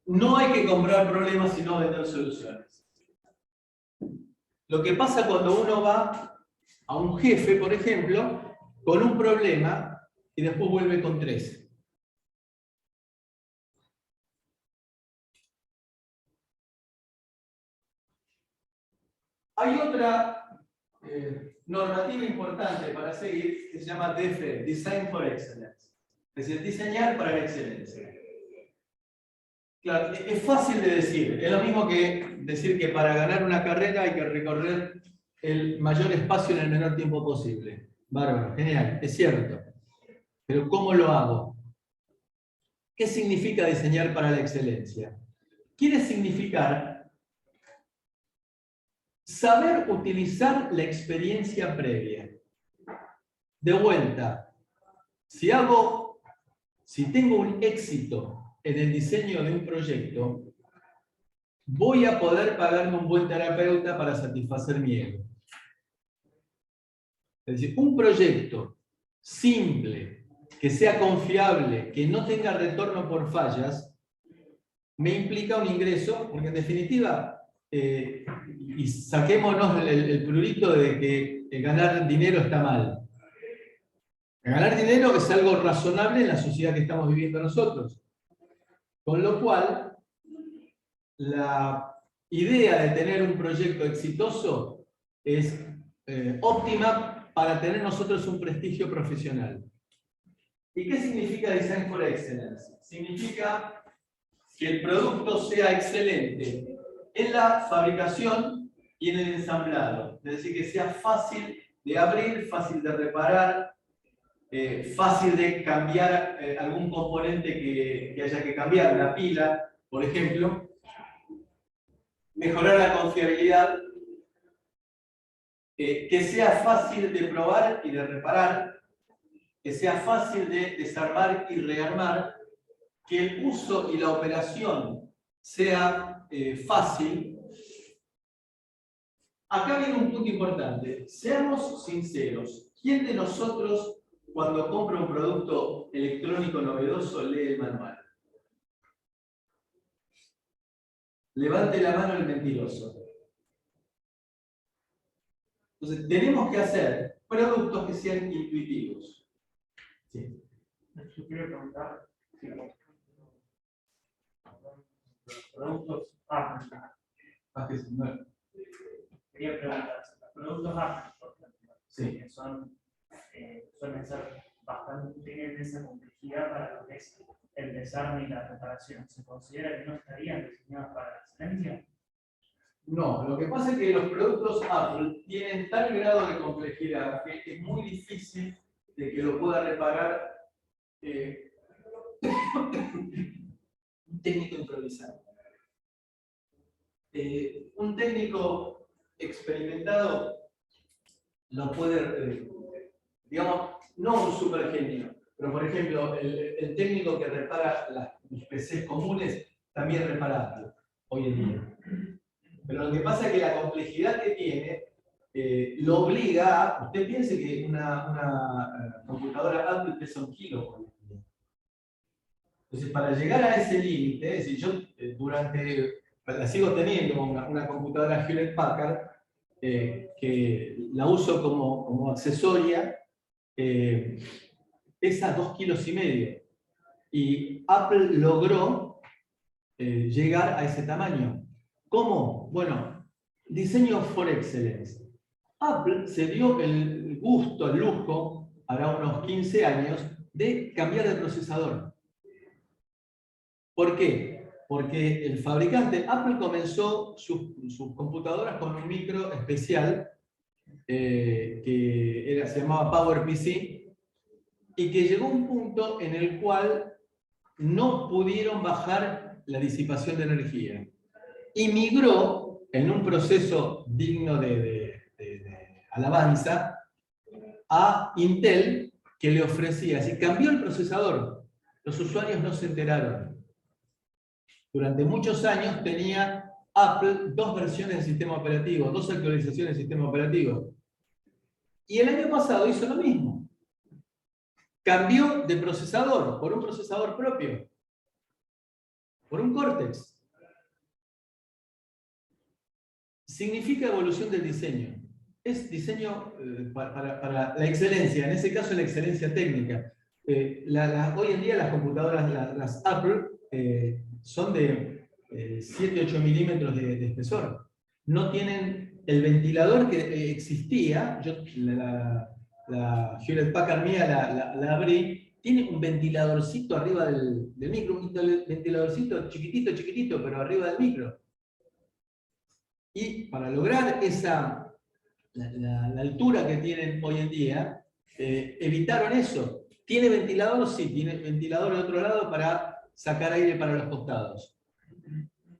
No hay que comprar problemas, sino vender soluciones. Lo que pasa cuando uno va a un jefe, por ejemplo, con un problema y después vuelve con 3. Hay otra normativa importante para seguir que se llama DFE, Design for Excellence. Es decir, diseñar para la excelencia. Claro, es fácil de decir. Es lo mismo que decir que para ganar una carrera hay que recorrer el mayor espacio en el menor tiempo posible. Bárbaro, genial, es cierto. Pero ¿cómo lo hago? ¿Qué significa diseñar para la excelencia? Quiere significar saber utilizar la experiencia previa. De vuelta, si tengo un éxito en el diseño de un proyecto, voy a poder pagarme un buen terapeuta para satisfacer mi ego. Es decir, un proyecto simple, que sea confiable, que no tenga retorno por fallas, me implica un ingreso, porque en definitiva, y saquémonos el prurito de que ganar dinero está mal. Ganar dinero es algo razonable en la sociedad que estamos viviendo nosotros. Con lo cual, la idea de tener un proyecto exitoso es óptima para tener nosotros un prestigio profesional. ¿Y qué significa Design for Excellence? Significa que el producto sea excelente en la fabricación y en el ensamblado. Es decir, que sea fácil de abrir, fácil de reparar, fácil de cambiar algún componente que haya que cambiar, una pila, por ejemplo. Mejorar la confiabilidad, que sea fácil de probar y de reparar, que sea fácil de desarmar y rearmar, que el uso y la operación sea fácil. Acá viene un punto importante. Seamos sinceros. ¿Quién de nosotros, cuando compra un producto electrónico novedoso, lee el manual? Levante la mano el mentiroso. Entonces, tenemos que hacer productos que sean intuitivos. Sí. Yo quiero preguntar si los productos Apple. Quería preguntar si los productos Apple, por ejemplo, Sí. que suelen ser bastante, tienen esa complejidad para lo que es el desarme y la reparación. ¿Se considera que no estarían diseñados para la excelencia? No, lo que pasa es que los productos Apple tienen tal grado de complejidad que es muy difícil de que lo pueda reparar un técnico improvisado. Un técnico experimentado lo puede, digamos, no un super genio, pero por ejemplo, el técnico que repara los PCs comunes también repara Apple hoy en día. Pero lo que pasa es que la complejidad que tiene lo obliga a. Usted piense que una computadora Apple pesa 1 kilo. Entonces, para llegar a ese límite, es decir, yo la sigo teniendo una computadora Hewlett Packard, que la uso como accesoria, pesa 2,5 kilos. Y Apple logró llegar a ese tamaño. ¿Cómo? Bueno, diseño for excellence. Apple se dio el gusto, el lujo, hará unos 15 años, de cambiar de procesador. ¿Por qué? Porque el fabricante, Apple comenzó sus computadoras con un micro especial que se llamaba PowerPC, y que llegó a un punto en el cual no pudieron bajar la disipación de energía. Y migró, en un proceso digno de alabanza, a Intel, que le ofrecía, si cambió el procesador, los usuarios no se enteraron. Durante muchos años tenía Apple 2 versiones del sistema operativo, 2 actualizaciones del sistema operativo. Y el año pasado hizo lo mismo. Cambió de procesador por un procesador propio, por un Cortex. Significa evolución del diseño. Es diseño para la excelencia, en ese caso la excelencia técnica. Hoy en día las computadoras, las Apple, son de 7-8 milímetros de espesor. No tienen el ventilador que existía. Yo la Hewlett Packard mía la abrí, tiene un ventiladorcito arriba del micro, un ventiladorcito chiquitito, pero arriba del micro. Y para lograr la altura que tienen hoy en día, evitaron eso. ¿Tiene ventilador? Sí, tiene ventilador de otro lado para sacar aire para los costados,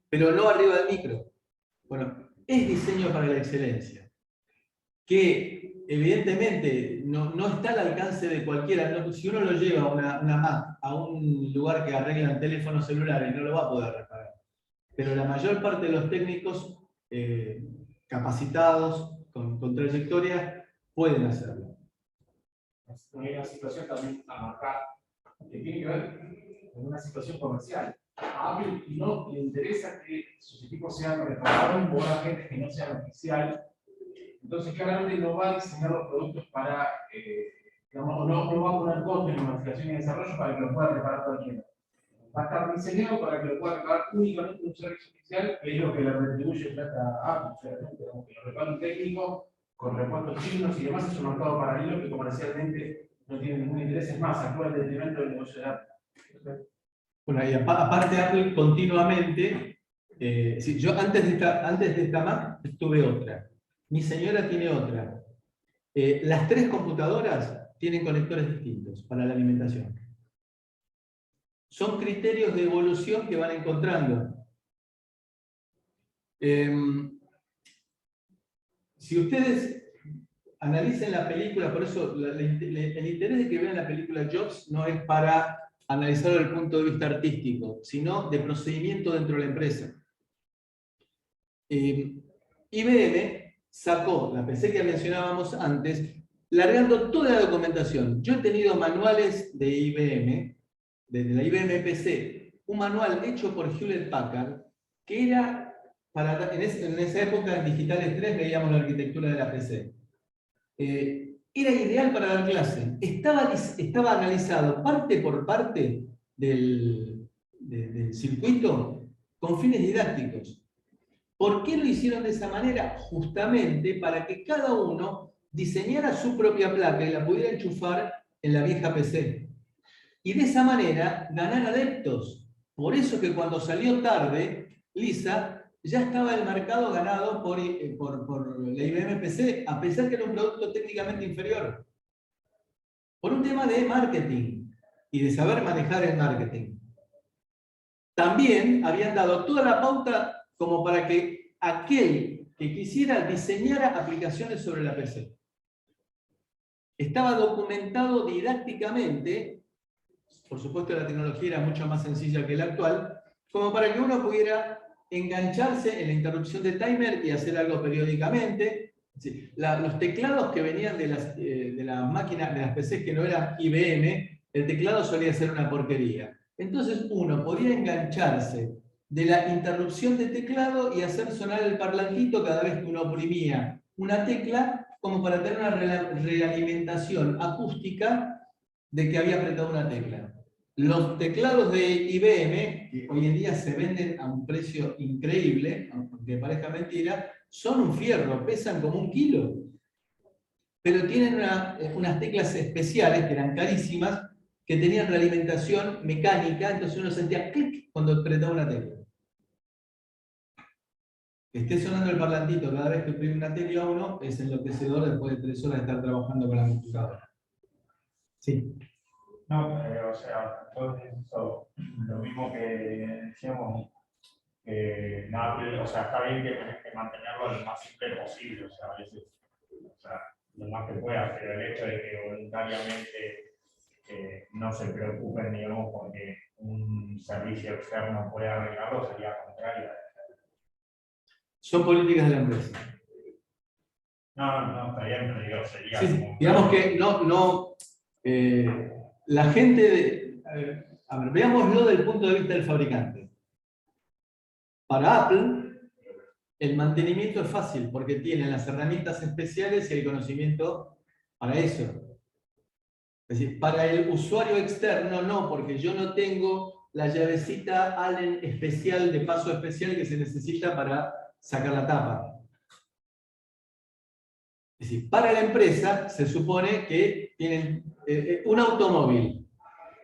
pero no arriba del micro. Bueno, es diseño para la excelencia, que evidentemente no está al alcance de cualquiera. Si uno lo lleva una Mac a un lugar que arreglan teléfonos celulares, no lo va a poder reparar. Pero la mayor parte de los técnicos capacitados, con trayectoria, pueden hacerlo. Hay una situación también a marcar que tiene que ver con una situación comercial. A Apple no le interesa que sus equipos sean reparados por agentes que no sean oficiales. Entonces, claramente no va a diseñar los productos para, digamos, no va a poner costo en investigación y desarrollo para que lo pueda reparar cualquiera. Va a estar diseñado para que lo pueda reparar únicamente un servicio oficial, que es lo que le retribuye plata a Apple. Claramente, que lo repara un técnico con repuestos chinos y demás, es un mercado paralelo que comercialmente no tiene ningún interés, es más, actúa en detrimento del negocio de Apple. Bueno, y aparte Apple continuamente, yo antes de esta Mac tuve otra, mi señora tiene otra. Las 3 computadoras tienen conectores distintos para la alimentación. Son criterios de evolución que van encontrando. Si ustedes analicen la película, por eso el interés de que vean la película Jobs no es para analizarlo desde el punto de vista artístico, sino de procedimiento dentro de la empresa. IBM sacó la PC que mencionábamos antes, largando toda la documentación. Yo he tenido manuales de IBM, de la IBM PC, un manual hecho por Hewlett Packard, que era, en esa época en Digitales 3 veíamos la arquitectura de la PC. Era ideal para dar clase. Estaba analizado parte por parte del circuito con fines didácticos. ¿Por qué lo hicieron de esa manera? Justamente para que cada uno diseñara su propia placa y la pudiera enchufar en la vieja PC. Y de esa manera ganar adeptos. Por eso que cuando salió tarde, Lisa ya estaba el mercado ganado por la IBM PC, a pesar que era un producto técnicamente inferior. Por un tema de marketing y de saber manejar el marketing. También habían dado toda la pauta como para que aquel que quisiera diseñara aplicaciones sobre la PC. Estaba documentado didácticamente, por supuesto la tecnología era mucho más sencilla que la actual, como para que uno pudiera engancharse en la interrupción de timer y hacer algo periódicamente. Los teclados que venían de las máquinas, de las PCs que no eran IBM, el teclado solía ser una porquería. Entonces uno podía engancharse de la interrupción de teclado y hacer sonar el parlantito cada vez que uno oprimía una tecla, como para tener una realimentación acústica de que había apretado una tecla. Los teclados de IBM, que hoy en día se venden a un precio increíble, aunque parezca mentira, son un fierro, pesan como 1 kilo. Pero tienen unas teclas especiales, que eran carísimas, que tenían realimentación mecánica, entonces uno sentía clic cuando apretaba una tecla. Que esté sonando el parlantito cada vez que oprime una tecla uno, es enloquecedor después de 3 horas de estar trabajando con la computadora. Sí. No, o sea, entonces eso, lo mismo que decíamos, nada, o sea, está bien que tenés que mantenerlo lo más simple posible, o sea, a veces, o sea, lo más que puedas, pero el hecho de que voluntariamente no se preocupen, digamos, porque un servicio externo pueda arreglarlo, sería contrario. Son políticas de la empresa. No, está bien, pero digo, sería Sí, como... digamos que la gente a ver, veámoslo desde el punto de vista del fabricante. Para Apple, el mantenimiento es fácil porque tienen las herramientas especiales y el conocimiento para eso. Es decir, para el usuario externo no, porque yo no tengo la llavecita Allen especial, de paso especial que se necesita para sacar la tapa. Es decir, para la empresa se supone que tienen un automóvil.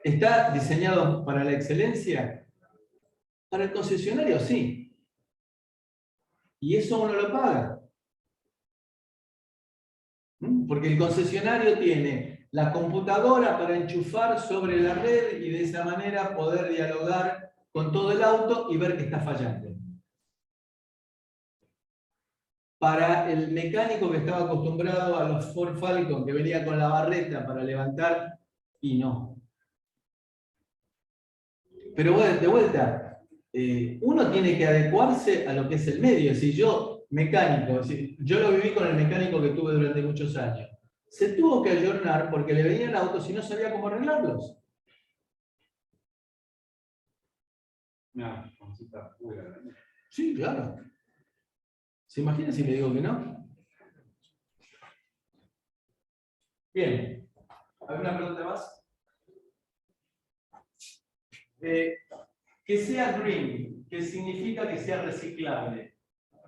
¿Está diseñado para la excelencia? Para el concesionario sí. Y eso uno lo paga. Porque el concesionario tiene la computadora para enchufar sobre la red y de esa manera poder dialogar con todo el auto y ver que está fallando. Para el mecánico que estaba acostumbrado a los Ford Falcon, que venía con la barreta para levantar, y no. Pero bueno, de vuelta, uno tiene que adecuarse a lo que es el medio. Si yo, mecánico, yo lo viví con el mecánico que tuve durante muchos años. Se tuvo que ayornar porque le venían autos y no sabía cómo arreglarlos. No, consulta fuera. Sí, claro. ¿Se imagina si le digo que no? Bien. ¿Alguna pregunta más? Que sea green, que significa que sea reciclable.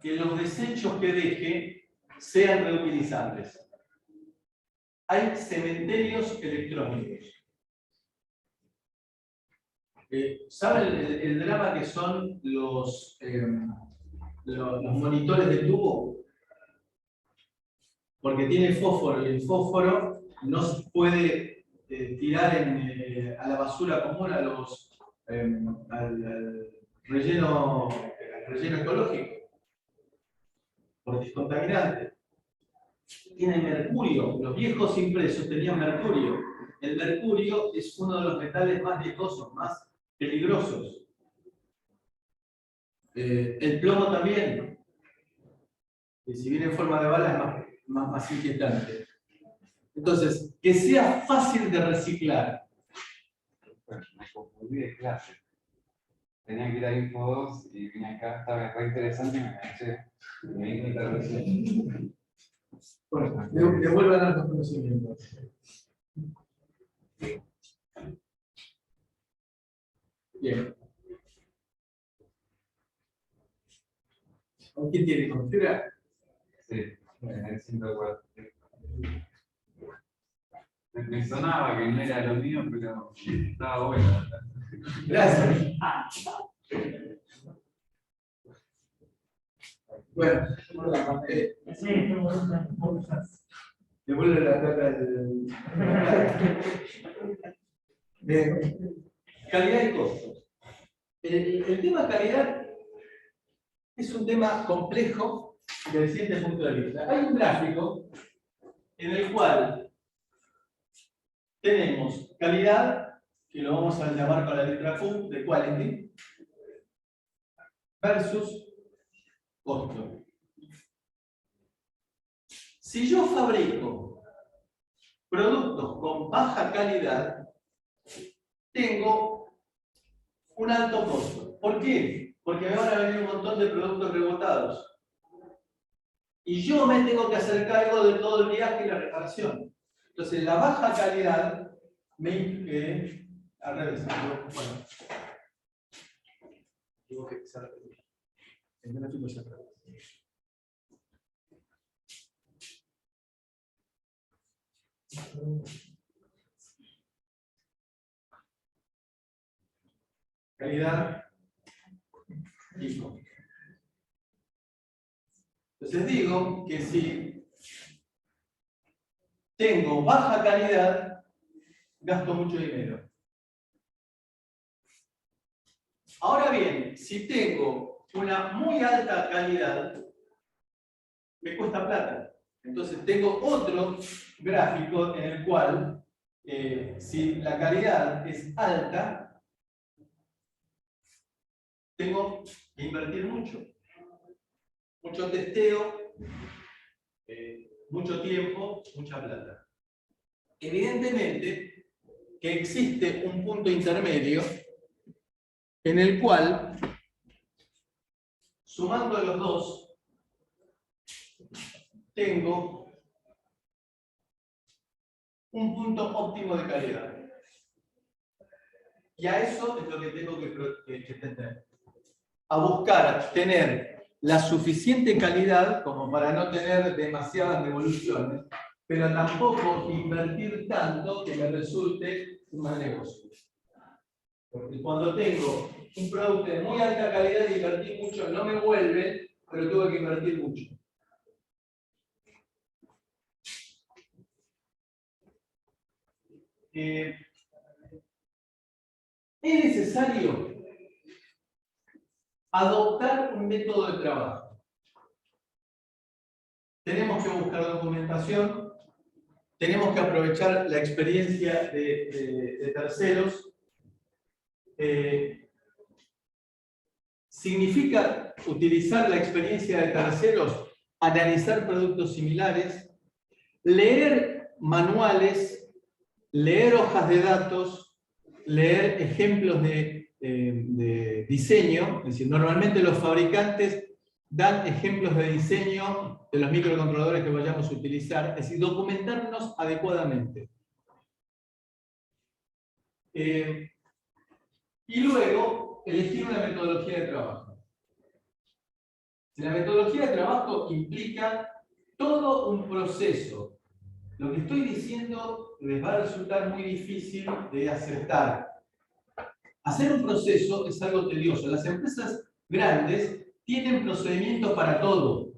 Que los desechos que deje sean reutilizables. Hay cementerios electrónicos. ¿Saben el drama que son los monitores de tubo? Porque tiene fósforo y el fósforo no se puede tirar a la basura común, al relleno ecológico, porque es contaminante. Tiene mercurio, los viejos impresos tenían mercurio. El mercurio es uno de los metales más riesgosos, más peligrosos. El plomo también, y si viene en forma de bala es más inquietante. Entonces, que sea fácil de reciclar. Bueno, me confundí de clase. Tenía que ir a Info 2 y vine acá, estaba re interesante y me enganché. Me di cuenta recién. Bueno, devuelvan a los conocimientos. Bien. ¿Quién tiene confianza? Sí, en el 104. Me sonaba que no era lo mío, pero estaba bueno. Gracias. Bueno, devuelve la plata del... Calidad y costos. El tema calidad es un tema complejo desde el siguiente punto de vista. Hay un gráfico en el cual tenemos calidad, que lo vamos a llamar con la letra Q, de quality, versus costo. Si yo fabrico productos con baja calidad, tengo un alto costo. ¿Por qué? Porque me van a venir un montón de productos rebotados. Y yo me tengo que hacer cargo de todo el viaje y la reparación. Entonces, la baja calidad me... al revés, bueno. Tengo que empezar a repetir. El gráfico ya está. Calidad y costo. Entonces digo que si tengo baja calidad, gasto mucho dinero. Ahora bien, si tengo una muy alta calidad, me cuesta plata. Entonces tengo otro gráfico en el cual, si la calidad es alta, tengo que invertir mucho. Mucho testeo, mucho tiempo, mucha plata. Evidentemente que existe un punto intermedio en el cual, sumando los dos, tengo un punto óptimo de calidad. Y a eso es lo que tengo que tender. A buscar tener la suficiente calidad como para no tener demasiadas revoluciones, pero tampoco invertir tanto que me resulte un mal negocio. Porque cuando tengo un producto de muy alta calidad y invertí mucho, no me vuelve, pero tuve que invertir mucho. Es necesario adoptar un método de trabajo. Tenemos que buscar documentación, tenemos que aprovechar la experiencia de terceros. Significa utilizar la experiencia de terceros, analizar productos similares, leer manuales, leer hojas de datos, leer ejemplos de diseño. Es decir, normalmente los fabricantes dan ejemplos de diseño de los microcontroladores que vayamos a utilizar, es decir, documentarnos adecuadamente. Y luego, elegir una metodología de trabajo. La metodología de trabajo implica todo un proceso. Lo que estoy diciendo les va a resultar muy difícil de aceptar. Hacer un proceso es algo tedioso. Las empresas grandes tienen procedimientos para todo.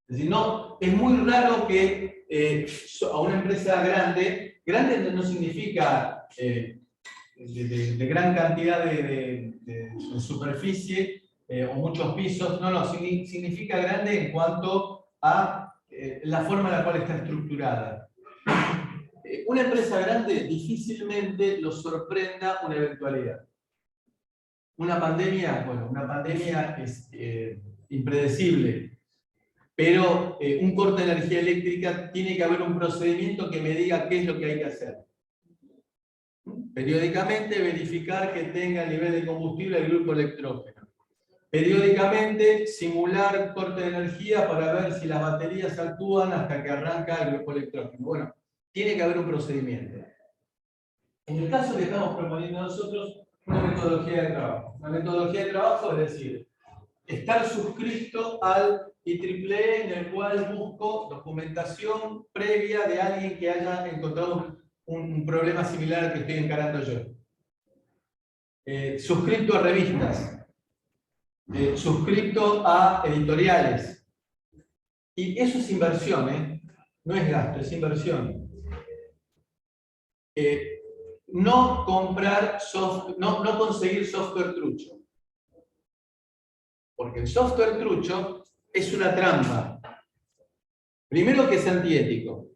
Es decir, no, es muy raro que a una empresa grande no significa de gran cantidad de superficie o muchos pisos, no, significa grande en cuanto a la forma en la cual está estructurada. Una empresa grande difícilmente los sorprenda una eventualidad. Una pandemia, bueno, una pandemia es impredecible, pero un corte de energía eléctrica tiene que haber un procedimiento que me diga qué es lo que hay que hacer. Periódicamente verificar que tenga el nivel de combustible el grupo electrógeno. Periódicamente simular corte de energía para ver si las baterías actúan hasta que arranca el grupo electrógeno. Bueno, tiene que haber un procedimiento. En el caso que estamos proponiendo nosotros, una metodología de trabajo. Una metodología de trabajo es decir, estar suscrito al IEEE en el cual busco documentación previa de alguien que haya encontrado un problema similar al que estoy encarando yo. Suscrito a revistas. Suscrito a editoriales. Y eso es inversión, no es gasto, es inversión. No comprar no conseguir software trucho. Porque el software trucho es una trampa. Primero que es antiético.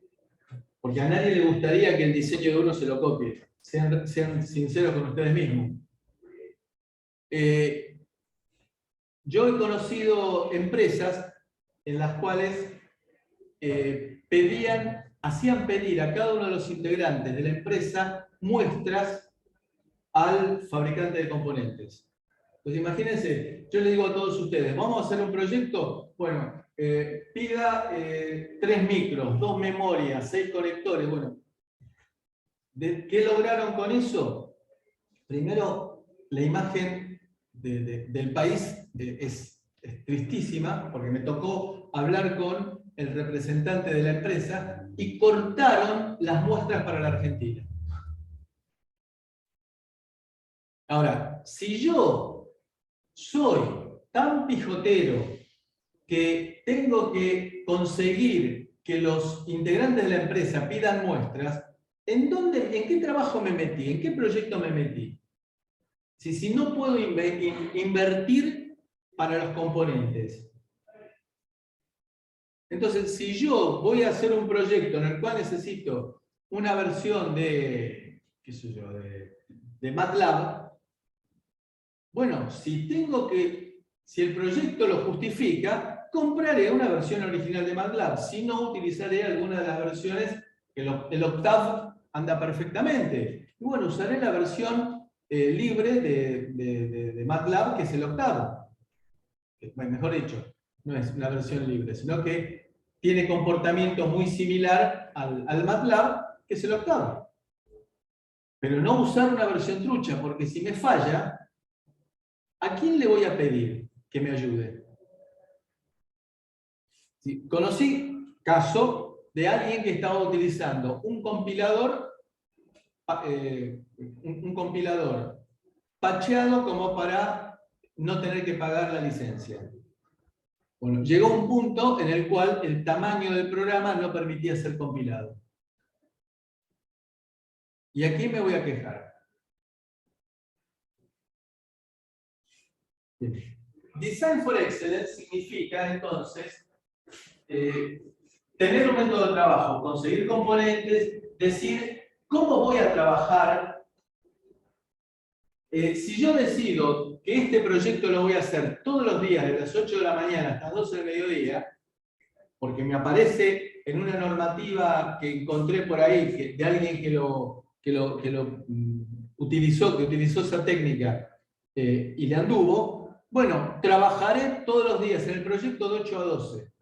Porque a nadie le gustaría que el diseño de uno se lo copie. Sean sinceros con ustedes mismos. Yo he conocido empresas en las cuales hacían pedir a cada uno de los integrantes de la empresa muestras al fabricante de componentes. Entonces imagínense, yo le digo a todos ustedes, vamos a hacer un proyecto, bueno, pida 3 micros, 2 memorias, 6 conectores, bueno. ¿Qué lograron con eso? Primero, la imagen del país es tristísima, porque me tocó hablar con el representante de la empresa y cortaron las muestras para la Argentina. Ahora, si yo soy tan pijotero que tengo que conseguir que los integrantes de la empresa pidan muestras, ¿en qué trabajo me metí? ¿En qué proyecto me metí? Si no puedo invertir para los componentes. Entonces, si yo voy a hacer un proyecto en el cual necesito una versión de, qué sé yo, de MATLAB, bueno, si el proyecto lo justifica, compraré una versión original de MATLAB. Si no, utilizaré alguna de las versiones, el Octave anda perfectamente. Y bueno, usaré la versión libre de MATLAB, que es el Octave. Mejor dicho, no es una versión libre, sino que tiene comportamiento muy similar al MATLAB, que es el Octave. Pero no usar una versión trucha, porque si me falla, ¿a quién le voy a pedir que me ayude? Sí, conocí caso de alguien que estaba utilizando un compilador pacheado como para no tener que pagar la licencia. Bueno, llegó un punto en el cual el tamaño del programa no permitía ser compilado. ¿Y aquí me voy a quejar? Bien. Design for Excellence significa, entonces, tener un método de trabajo, conseguir componentes, decir cómo voy a trabajar. Si yo decido que este proyecto lo voy a hacer todos los días, de las 8 de la mañana hasta las 12 del mediodía, porque me aparece en una normativa que encontré por ahí, de alguien que utilizó esa técnica y le anduvo, bueno, trabajaré todos los días en el proyecto de 8 a 12.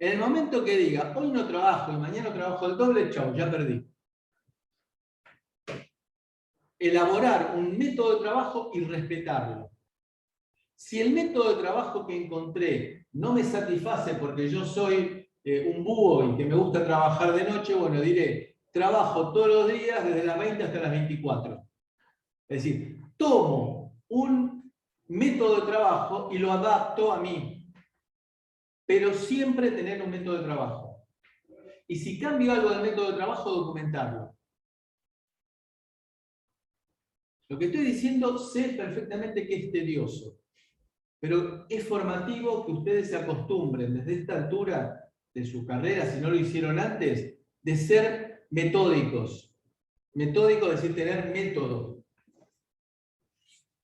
En el momento que diga, hoy no trabajo y mañana trabajo el doble, chau, ya perdí. Elaborar un método de trabajo y respetarlo. Si el método de trabajo que encontré no me satisface porque yo soy un búho y que me gusta trabajar de noche, bueno, diré, trabajo todos los días desde las 20 hasta las 24. Es decir, tomo un método de trabajo y lo adapto a mí. Pero siempre tener un método de trabajo. Y si cambio algo del método de trabajo, documentarlo. Lo que estoy diciendo, sé perfectamente que es tedioso, pero es formativo que ustedes se acostumbren desde esta altura de su carrera, si no lo hicieron antes, de ser metódicos. Metódico es decir, tener método.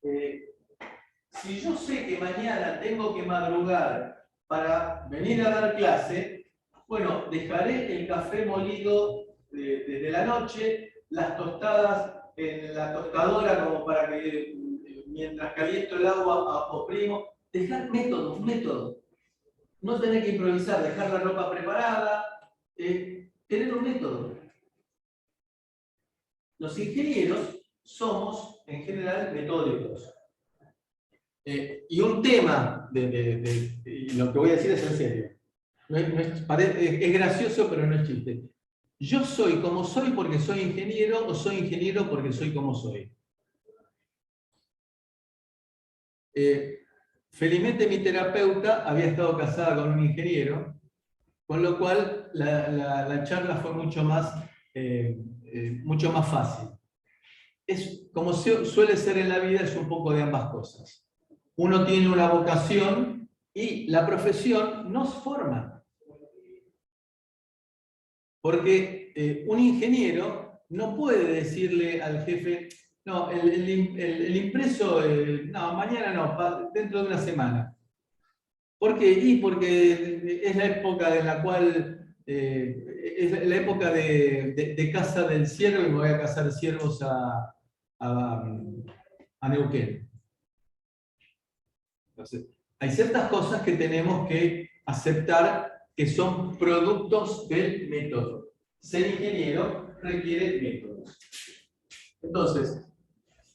Si yo sé que mañana tengo que madrugar para venir a dar clase, bueno, dejaré el café molido desde la noche, las tostadas en la tostadora como para que mientras caliento el agua oprimo. Dejar método, un método. No tener que improvisar, dejar la ropa preparada, tener un método. Los ingenieros somos, en general, metódicos. Y un tema, lo que voy a decir es en serio. Es gracioso, pero no es chiste. ¿Yo soy como soy porque soy ingeniero o soy ingeniero porque soy como soy? Felizmente mi terapeuta había estado casada con un ingeniero, con lo cual la charla fue mucho más fácil. Como suele ser en la vida, es un poco de ambas cosas. Uno tiene una vocación y la profesión nos forma. Porque un ingeniero no puede decirle al jefe, no, el impreso, no, mañana no, dentro de una semana. ¿Por qué? Y porque es la época en la cual, es la época de caza del ciervo y me voy a cazar ciervos a a Neuquén. Entonces, hay ciertas cosas que tenemos que aceptar que son productos del método. Ser ingeniero requiere métodos. Entonces,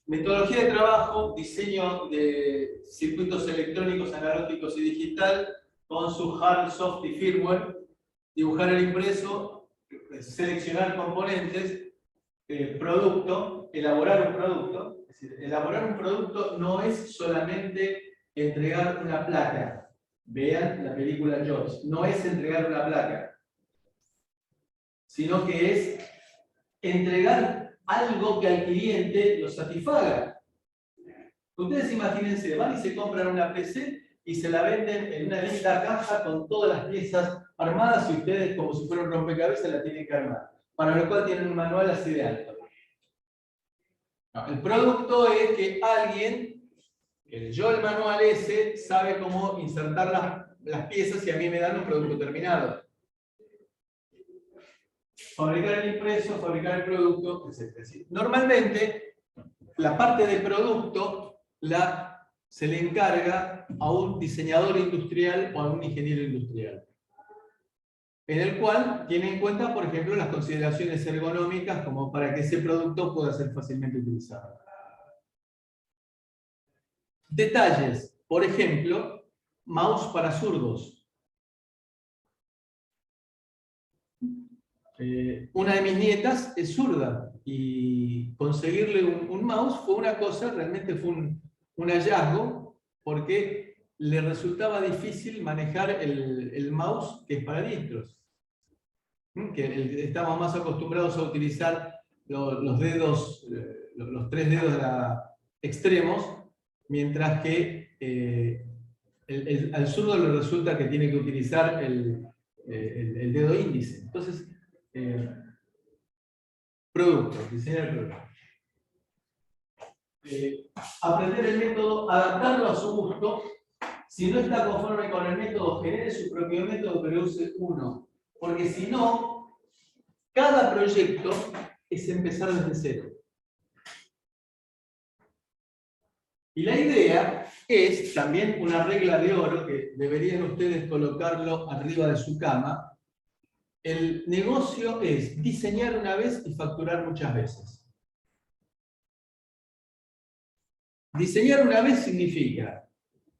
metodología de trabajo, diseño de circuitos electrónicos, analógicos y digital, con su hard, soft y firmware, dibujar el impreso, seleccionar componentes, producto, elaborar un producto. Es decir, elaborar un producto no es solamente entregar una placa. Vean la película Jobs. No es entregar una placa, sino que es entregar algo que al cliente lo satisfaga. Ustedes imagínense, van y se compran una PC y se la venden en una linda caja con todas las piezas armadas y ustedes, como si fuera un rompecabezas, la tienen que armar. Para lo cual tienen un manual así de alto. No, el producto es que alguien, que leyó el manual ese, sabe cómo insertar las piezas y a mí me dan un producto terminado. Fabricar el impreso, fabricar el producto, etc. Normalmente, la parte de producto se le encarga a un diseñador industrial o a un ingeniero industrial, en el cual tiene en cuenta, por ejemplo, las consideraciones ergonómicas como para que ese producto pueda ser fácilmente utilizado. Detalles, por ejemplo, mouse para zurdos. Una de mis nietas es zurda y conseguirle un mouse fue una cosa, realmente fue un hallazgo, porque le resultaba difícil manejar el mouse que es para diestros. Estamos más acostumbrados a utilizar los dedos, los 3 dedos extremos, mientras que al zurdo le resulta que tiene que utilizar el dedo índice. Entonces, producto, diseñar el producto. Aprender el método, adaptarlo a su gusto. Si no está conforme con el método, genere su propio método, pero use uno. Porque si no, cada proyecto es empezar desde cero. Y la idea es también una regla de oro, que deberían ustedes colocarlo arriba de su cama. El negocio es diseñar una vez y facturar muchas veces. Diseñar una vez significa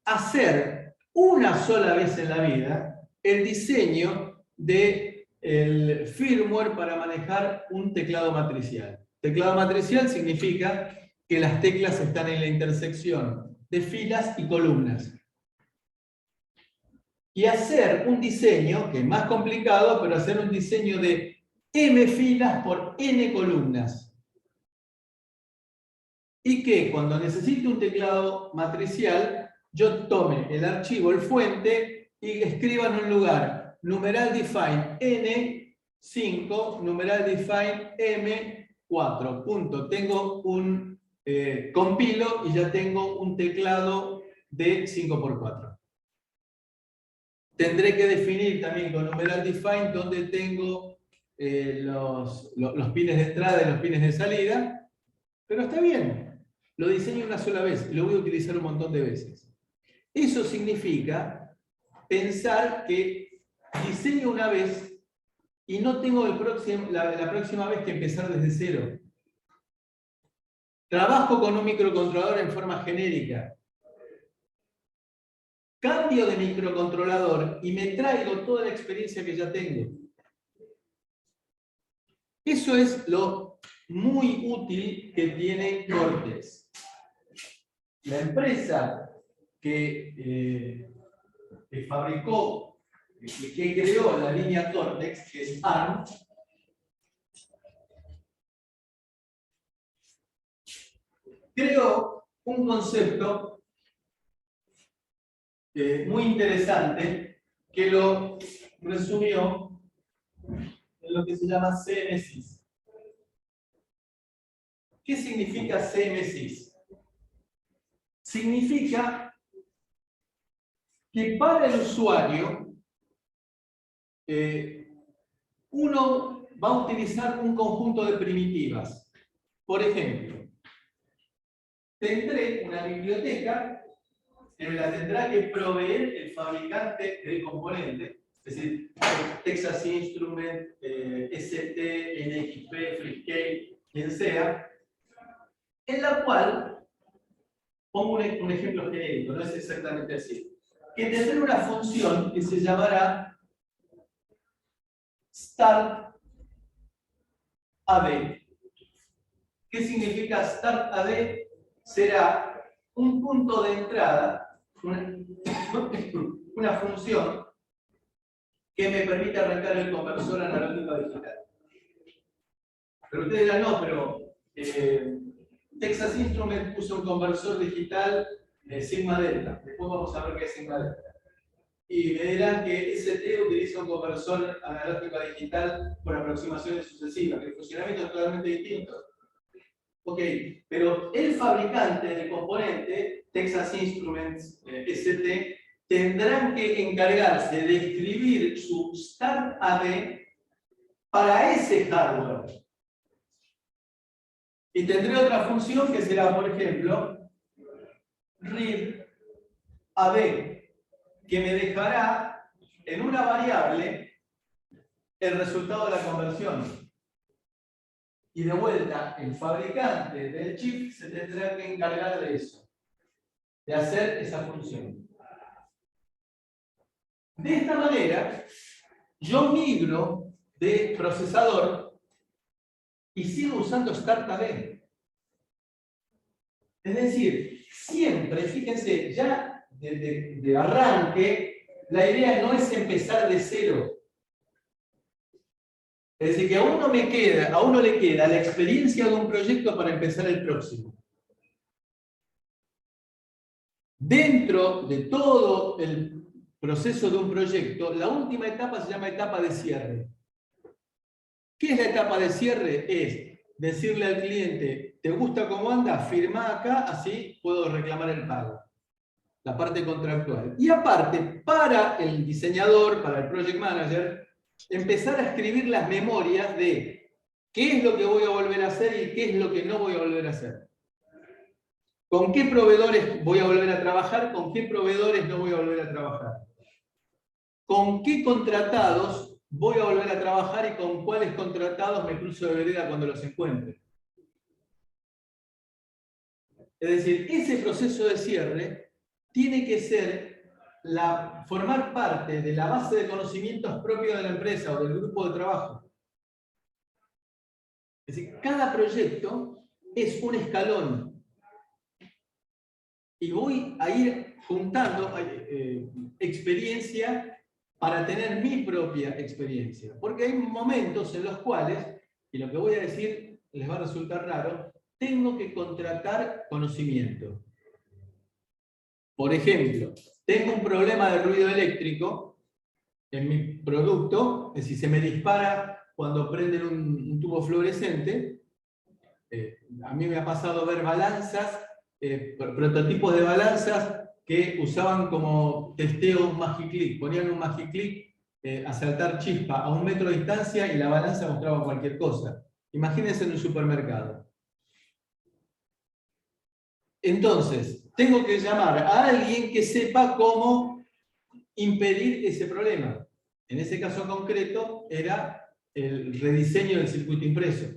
hacer una sola vez en la vida el diseño del firmware para manejar un teclado matricial. Teclado matricial significa que las teclas están en la intersección de filas y columnas. Y hacer un diseño, que es más complicado, pero hacer un diseño de m filas por n columnas. Y que cuando necesite un teclado matricial, yo tome el archivo, el fuente, y escriba en un lugar numeral define n5, numeral define m4. Punto. Tengo un compilo y ya tengo un teclado de 5×4. Tendré que definir también con numeral define donde tengo los pines de entrada y los pines de salida, pero está bien, lo diseño una sola vez y lo voy a utilizar un montón de veces. Eso significa pensar que diseño una vez y no tengo la próxima vez que empezar desde cero. Trabajo con un microcontrolador en forma genérica. Cambio de microcontrolador y me traigo toda la experiencia que ya tengo. Eso es lo muy útil que tiene Cortex. La empresa que fabricó, que creó la línea Cortex, que es ARM, creó un concepto muy interesante que lo resumió en lo que se llama CMSIS. ¿Qué significa CMSIS? Significa que para el usuario uno va a utilizar un conjunto de primitivas. Por ejemplo, tendré una biblioteca que me la tendrá que proveer el fabricante del componente, es decir, Texas Instruments, ST, NXP, Freescale, quien sea, en la cual, pongo un ejemplo genérico, no es exactamente así, que tendrá una función que se llamará Start AD. ¿Qué significa Start AD? Será un punto de entrada, una función que me permite arrancar el conversor analógico a digital. Pero ustedes dirán, no, pero Texas Instruments puso un conversor digital Sigma Delta. Después vamos a ver qué es Sigma Delta. Y me dirán que ST utiliza un conversor analógico a digital con aproximaciones sucesivas, que el funcionamiento es totalmente distinto. Ok, pero el fabricante del componente, Texas Instruments, ST, tendrán que encargarse de escribir su Start AD para ese hardware. Y tendré otra función que será, por ejemplo, read AD, que me dejará en una variable el resultado de la conversión. Y de vuelta, el fabricante del chip se tendrá que encargar de eso, de hacer esa función. De esta manera, yo migro de procesador y sigo usando Start AD. Es decir, siempre, fíjense, ya de arranque, la idea no es empezar de cero. Es decir, que a uno le queda la experiencia de un proyecto para empezar el próximo. Dentro de todo el proceso de un proyecto, la última etapa se llama etapa de cierre. ¿Qué es la etapa de cierre? Es decirle al cliente, ¿te gusta cómo anda? Firma acá, así puedo reclamar el pago. La parte contractual. Y aparte, para el diseñador, para el project manager, empezar a escribir las memorias de qué es lo que voy a volver a hacer y qué es lo que no voy a volver a hacer. ¿Con qué proveedores voy a volver a trabajar? ¿Con qué proveedores no voy a volver a trabajar? ¿Con qué contratados voy a volver a trabajar y con cuáles contratados me cruzo de vereda cuando los encuentre? Es decir, ese proceso de cierre tiene que ser formar parte de la base de conocimientos propios de la empresa o del grupo de trabajo. Es decir, cada proyecto es un escalón. Y voy a ir juntando experiencia para tener mi propia experiencia. Porque hay momentos en los cuales, y lo que voy a decir les va a resultar raro, tengo que contratar conocimiento. Por ejemplo, tengo un problema de ruido eléctrico en mi producto, es decir, se me dispara cuando prenden un tubo fluorescente. A mí me ha pasado ver balanzas, prototipos de balanzas que usaban como testeo un magiclick. Ponían un magiclick a saltar chispa a 1 metro de distancia y la balanza mostraba cualquier cosa. Imagínense en un supermercado. Entonces, tengo que llamar a alguien que sepa cómo impedir ese problema. En ese caso concreto era el rediseño del circuito impreso.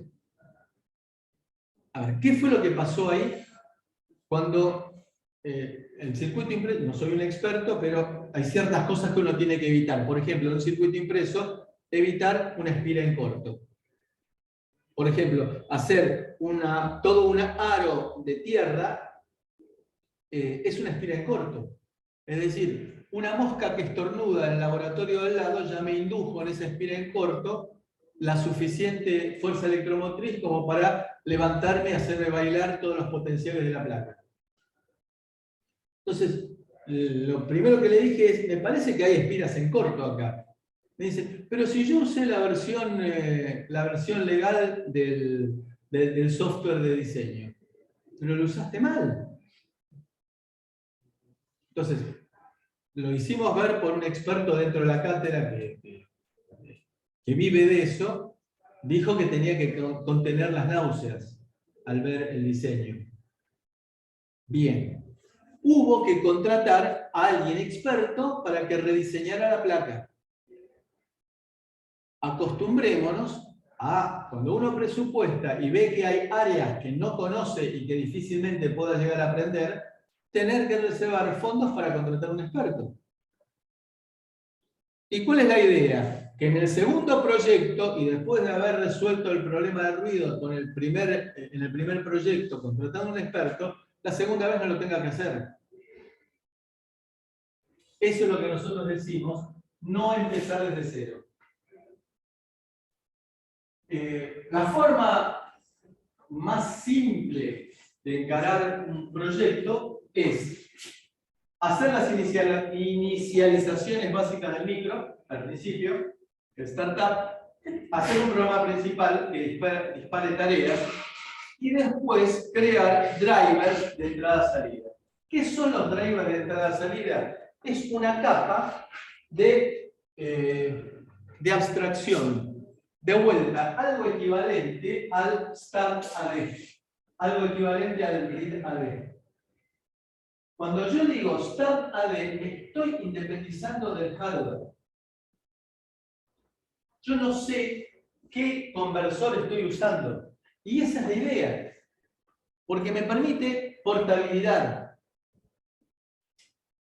A ver, ¿qué fue lo que pasó ahí cuando el circuito impreso, no soy un experto, pero hay ciertas cosas que uno tiene que evitar? Por ejemplo, en un circuito impreso, evitar una espira en corto. Por ejemplo, hacer todo un aro de tierra es una espira en corto. Es decir, una mosca que estornuda en el laboratorio del lado ya me indujo en esa espira en corto la suficiente fuerza electromotriz como para levantarme y hacerme bailar todos los potenciales de la placa. Entonces, lo primero que le dije es, me parece que hay espiras en corto acá. Me dice, pero si yo usé la versión legal del software de diseño, pero lo usaste mal. Entonces, lo hicimos ver por un experto dentro de la cátedra que vive de eso, dijo que tenía que contener las náuseas al ver el diseño. Bien. Hubo que contratar a alguien experto para que rediseñara la placa. Acostumbrémonos a, cuando uno presupuesta y ve que hay áreas que no conoce y que difícilmente pueda llegar a aprender, tener que reservar fondos para contratar a un experto. ¿Y cuál es la idea? Que en el segundo proyecto, y después de haber resuelto el problema de ruido en el primer proyecto, contratando a un experto, la segunda vez no lo tenga que hacer. Eso es lo que nosotros decimos, no empezar desde cero. La forma más simple de encarar un proyecto es hacer las inicializaciones básicas del micro, al principio, el startup, hacer un programa principal que dispare tareas y después crear drivers de entrada-salida. ¿Qué son los drivers de entrada-salida? Es una capa de abstracción. De vuelta, algo equivalente al Start AD, algo equivalente al Read AD. Cuando yo digo Start AD, me estoy independizando del hardware. Yo no sé qué conversor estoy usando. Y esa es la idea. Porque me permite portabilidad.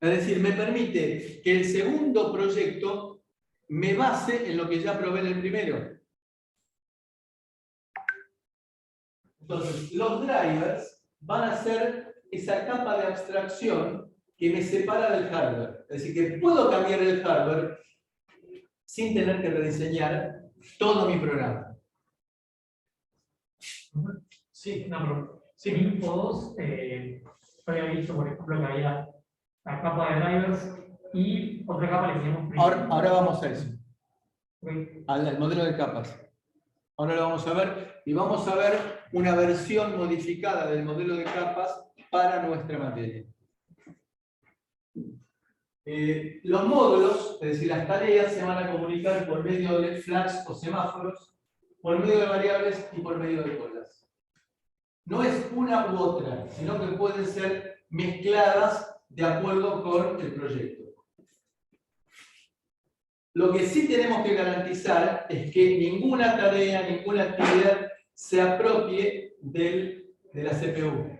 Es decir, me permite que el segundo proyecto me base en lo que ya probé en el primero. Entonces, los drivers van a ser esa capa de abstracción que me separa del hardware. Es decir, que puedo cambiar el hardware sin tener que rediseñar todo mi programa. Sí, una pregunta. Sí, en Info 2 había visto, por ejemplo, que había la capa de drivers y otra capa le decíamos Ahora vamos a eso. Okay. Al modelo de capas. Ahora lo vamos a ver y vamos a ver una versión modificada del modelo de capas para nuestra materia. Los módulos, es decir, las tareas, se van a comunicar por medio de flags o semáforos, por medio de variables y por medio de colas. No es una u otra, sino que pueden ser mezcladas de acuerdo con el proyecto. Lo que sí tenemos que garantizar es que ninguna tarea, ninguna actividad se apropie de la CPU.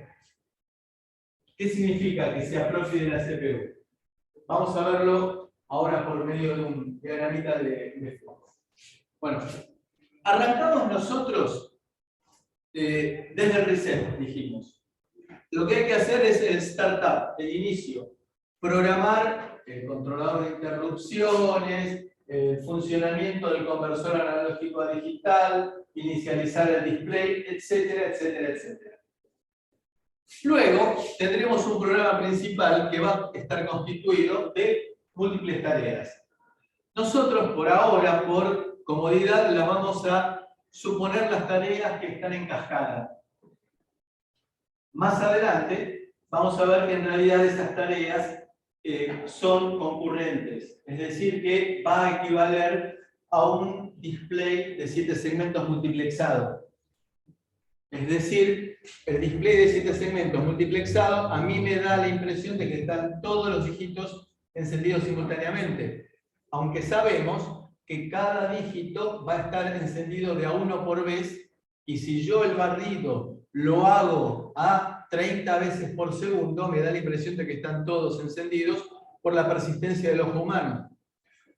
¿Qué significa que se apropie de la CPU? Vamos a verlo ahora por medio de un diagramita de flujo. Bueno, arrancamos nosotros desde el reset, dijimos. Lo que hay que hacer es el startup, el inicio. Programar el controlador de interrupciones, el funcionamiento del conversor analógico a digital, inicializar el display, etcétera, etcétera, etcétera. Luego tendremos un programa principal que va a estar constituido de múltiples tareas. Nosotros por ahora, por comodidad, las vamos a suponer las tareas que están en cascada. Más adelante vamos a ver que en realidad esas tareas son concurrentes, es decir, que va a equivaler a un display de 7 segmentos multiplexado. Es decir, el display de 7 segmentos multiplexado a mí me da la impresión de que están todos los dígitos encendidos simultáneamente, aunque sabemos que cada dígito va a estar encendido de a uno por vez, y si yo el barrido lo hago a 30 veces por segundo, me da la impresión de que están todos encendidos por la persistencia del ojo humano.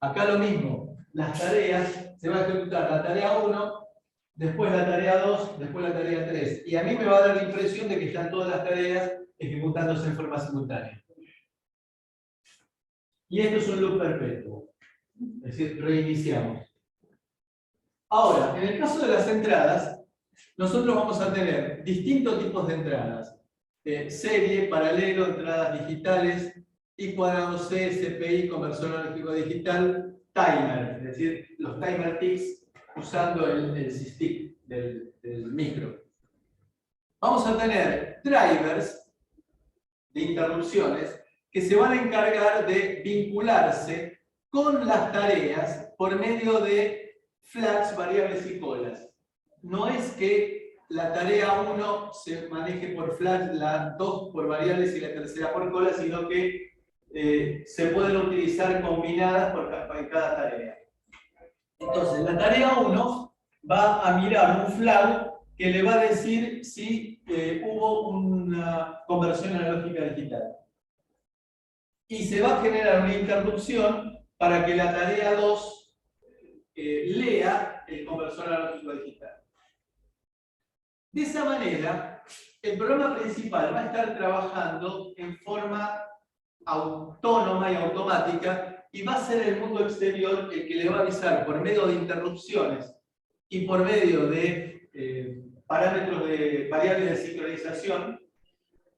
Acá lo mismo, las tareas, se va a ejecutar la tarea 1, después la tarea 2, después la tarea 3. Y a mí me va a dar la impresión de que están todas las tareas ejecutándose en forma simultánea. Y esto es un loop perpetuo. Es decir, reiniciamos. Ahora, en el caso de las entradas, nosotros vamos a tener distintos tipos de entradas. Serie, paralelo, entradas digitales, I cuadrado C, CPI, conversor analógico digital, timer, es decir, los timer ticks usando el SysTick del micro. Vamos a tener drivers de interrupciones que se van a encargar de vincularse con las tareas por medio de flags, variables y colas. No es que la tarea 1 se maneje por flags, la 2 por variables y la tercera por colas, sino que se pueden utilizar combinadas en cada tarea. Entonces, la tarea 1 va a mirar un flag que le va a decir si hubo una conversión analógica digital. Y se va a generar una interrupción para que la tarea 2 lea el conversor analógico digital. De esa manera, el programa principal va a estar trabajando en forma autónoma y automática y va a ser el mundo exterior el que le va a avisar por medio de interrupciones y por medio de parámetros de variables de sincronización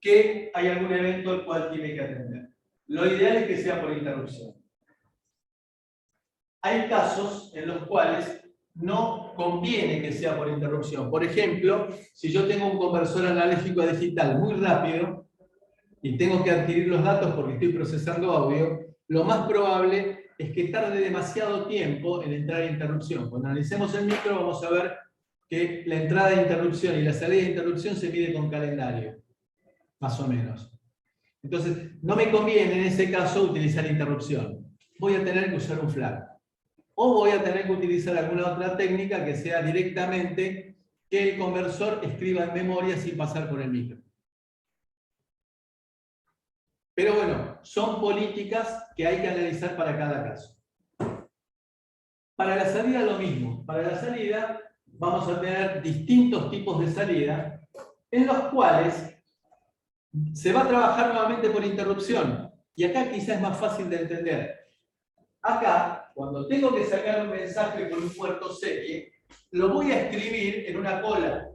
que hay algún evento al cual tiene que atender. Lo ideal es que sea por interrupción. Hay casos en los cuales no conviene que sea por interrupción. Por ejemplo, si yo tengo un conversor analógico a digital muy rápido y tengo que adquirir los datos porque estoy procesando audio, lo más probable es que tarde demasiado tiempo en entrar en interrupción. Cuando analicemos el micro vamos a ver que la entrada de interrupción y la salida de interrupción se mide con calendario, más o menos. Entonces, no me conviene en ese caso utilizar interrupción. Voy a tener que usar un flag. O voy a tener que utilizar alguna otra técnica que sea directamente que el conversor escriba en memoria sin pasar por el micro. Pero bueno, son políticas que hay que analizar para cada caso. Para la salida lo mismo. Para la salida vamos a tener distintos tipos de salida en los cuales se va a trabajar nuevamente por interrupción. Y acá quizás es más fácil de entender. Acá, cuando tengo que sacar un mensaje por un puerto serie, lo voy a escribir en una cola.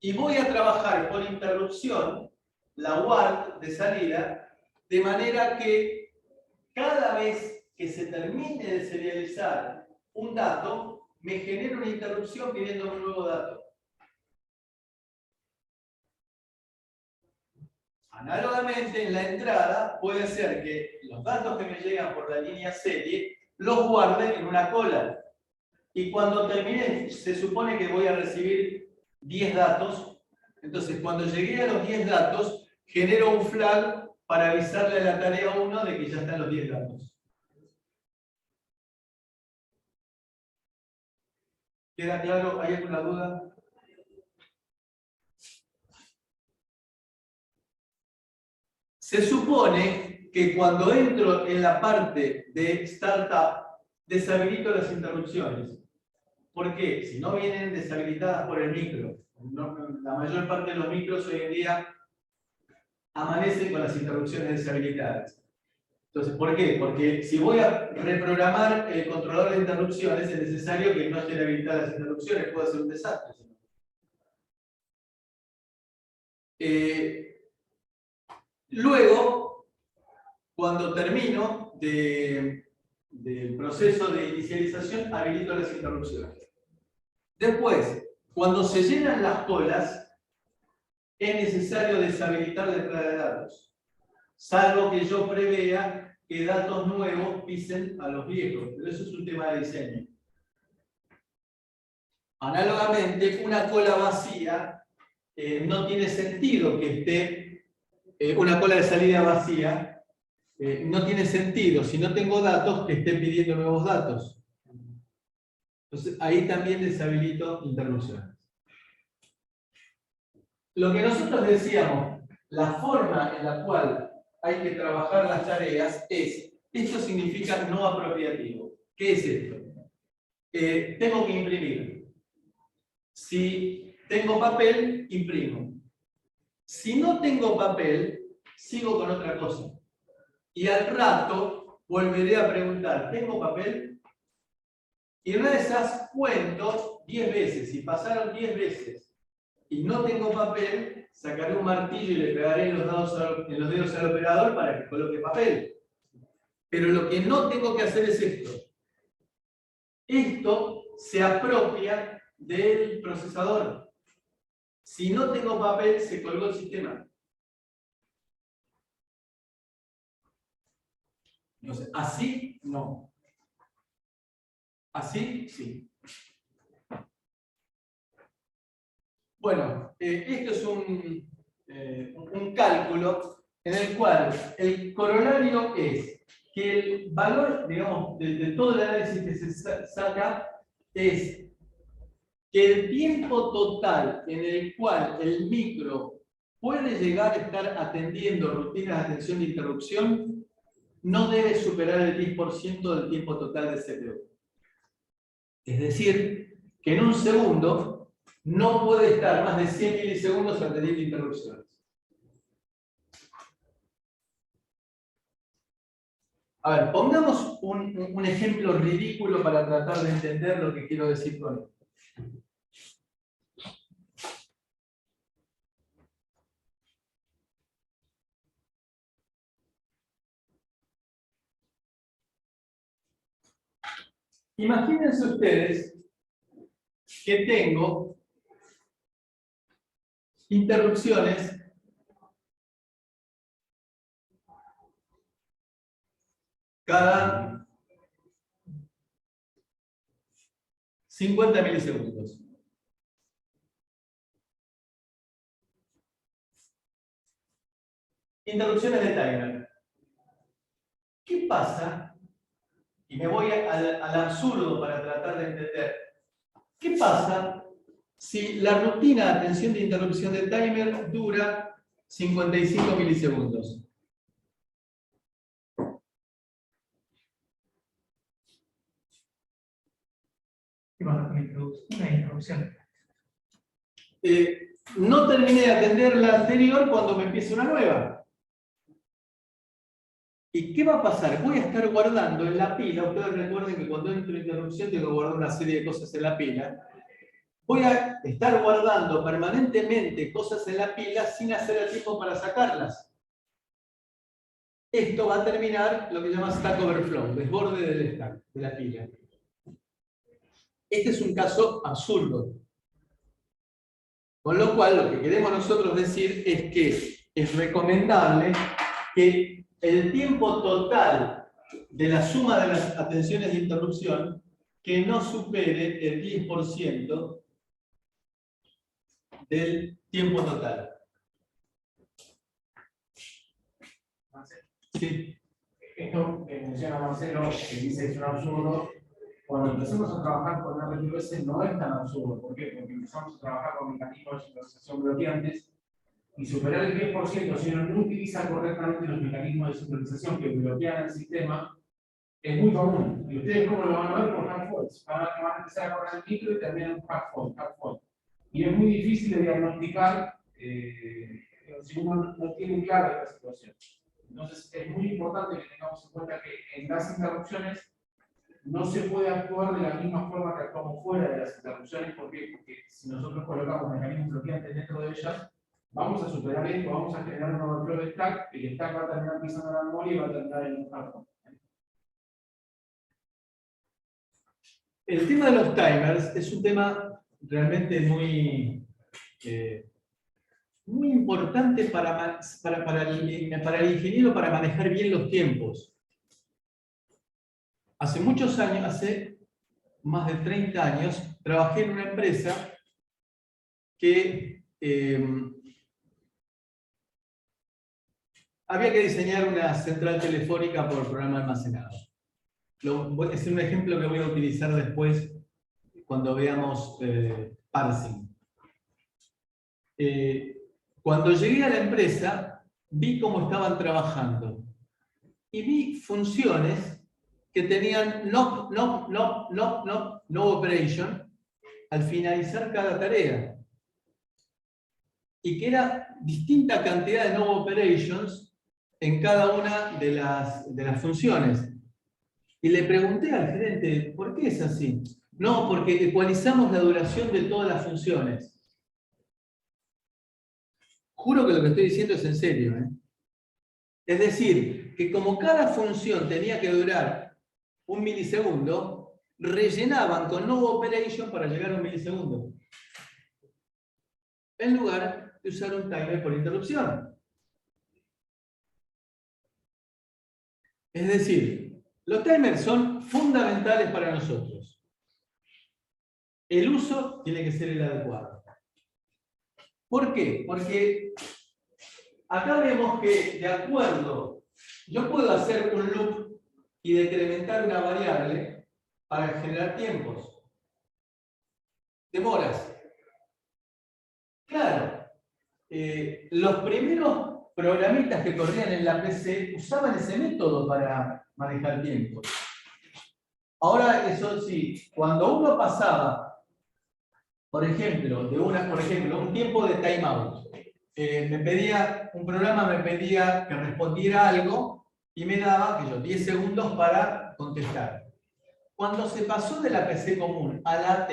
Y voy a trabajar por interrupción la WART de salida, de manera que cada vez que se termine de serializar un dato, me genera una interrupción pidiendo un nuevo dato. Análogamente, en la entrada puede ser que los datos que me llegan por la línea serie los guarde en una cola. Y cuando termine, se supone que voy a recibir 10 datos. Entonces, cuando llegué a los 10 datos, genero un flag para avisarle a la tarea 1 de que ya están los 10 datos. ¿Queda claro? ¿Hay alguna duda? Se supone que cuando entro en la parte de startup, deshabilito las interrupciones. ¿Por qué? Si no vienen deshabilitadas por el micro. La mayor parte de los micros hoy en día amanecen con las interrupciones deshabilitadas. Entonces, ¿por qué? Porque si voy a reprogramar el controlador de interrupciones, es necesario que no estén habilitadas las interrupciones, puede ser un desastre. Luego, cuando termino del proceso de inicialización, habilito las interrupciones. Después, cuando se llenan las colas, es necesario deshabilitar la entrada de datos, salvo que yo prevea que datos nuevos pisen a los viejos, pero eso es un tema de diseño. Análogamente, una cola vacía no tiene sentido que esté, una cola de salida vacía, no tiene sentido si no tengo datos que esté pidiendo nuevos datos. Entonces, ahí también deshabilito interrupciones. Lo que nosotros decíamos, la forma en la cual hay que trabajar las tareas es, esto significa no apropiativo. ¿Qué es esto? Tengo que imprimir. Si tengo papel, imprimo. Si no tengo papel, sigo con otra cosa. Y al rato volveré a preguntar, ¿tengo papel? Y una de esas cuento 10 veces. Si pasaron 10 veces y no tengo papel, sacaré un martillo y le pegaré en los dedos al operador para que coloque papel. Pero lo que no tengo que hacer es esto. Esto se apropia del procesador. Si no tengo papel, se colgó el sistema. Entonces, así no. Así sí. Bueno, esto es un cálculo en el cual el corolario es que el valor, digamos, de todo el análisis que se saca es que el tiempo total en el cual el micro puede llegar a estar atendiendo rutinas de atención de interrupción no debe superar el 10% del tiempo total de CPU. Es decir, que en un segundo no puede estar más de 100 milisegundos atendiendo interrupciones. A ver, pongamos un ejemplo ridículo para tratar de entender lo que quiero decir con esto. Imagínense ustedes que tengo interrupciones cada 50 milisegundos. Interrupciones de timer. ¿Qué pasa? Y me voy al absurdo para tratar de entender. ¿Qué pasa si la rutina de atención de interrupción de timer dura 55 milisegundos? ¿Qué pasa con una interrupción? No terminé de atender la anterior cuando me empieza una nueva. ¿Y qué va a pasar? Voy a estar guardando en la pila. Ustedes recuerden que cuando entro en interrupción tengo que guardar una serie de cosas en la pila. Voy a estar guardando permanentemente cosas en la pila sin hacer el tiempo para sacarlas. Esto va a terminar lo que se llama stack overflow, desborde del stack, de la pila. Este es un caso absurdo. Con lo cual, lo que queremos nosotros decir es que es recomendable que el tiempo total de la suma de las atenciones de interrupción que no supere el 10% del tiempo total. Sí. Esto que menciona Marcelo, que dice que es un absurdo, cuando empecemos a trabajar con RTOS no es tan absurdo. ¿Por qué? Porque empezamos a trabajar con mecanismos de sincronización bloqueantes y superar el 10% si uno no utiliza correctamente los mecanismos de sincronización que bloquean el sistema es muy común. ¿Y ustedes cómo lo van a ver? Con hard faults. Van a empezar a correr el micro y terminan en hard fault. Y es muy difícil de diagnosticar si uno no tiene clara esta situación. Entonces es muy importante que tengamos en cuenta que en las interrupciones no se puede actuar de la misma forma que actuamos fuera de las interrupciones. ¿Por qué? Porque si nosotros colocamos mecanismos bloqueantes dentro de ellas, vamos a superar esto, vamos a generar un overflow de stack, el stack va a terminar pisando la memoria y va a terminar en un hardware. El tema de los timers es un tema realmente muy importante para el ingeniero para manejar bien los tiempos. Hace muchos años, hace más de 30 años, trabajé en una empresa que había que diseñar una central telefónica por programa almacenado. Es un ejemplo que voy a utilizar después cuando veamos parsing. Cuando llegué a la empresa, vi cómo estaban trabajando y vi funciones que tenían no operation al finalizar cada tarea y que era distinta cantidad de no operations en cada una de las funciones. Y le pregunté al gerente, ¿por qué es así? No, porque ecualizamos la duración de todas las funciones. Juro que lo que estoy diciendo es en serio. Es decir, que como cada función tenía que durar 1 milisegundo, rellenaban con no operation para llegar a 1 milisegundo. En lugar de usar un timer por interrupción. Es decir, los timers son fundamentales para nosotros. El uso tiene que ser el adecuado. ¿Por qué? Porque acá vemos que, de acuerdo, yo puedo hacer un loop y decrementar una variable para generar tiempos. Demoras. Claro, los primeros programitas que corrían en la PC usaban ese método para manejar tiempos. Ahora, eso sí, cuando uno pasaba, por ejemplo, un tiempo de timeout, un programa me pedía que respondiera algo y me daba 10 segundos para contestar. Cuando se pasó de la PC común a la AT,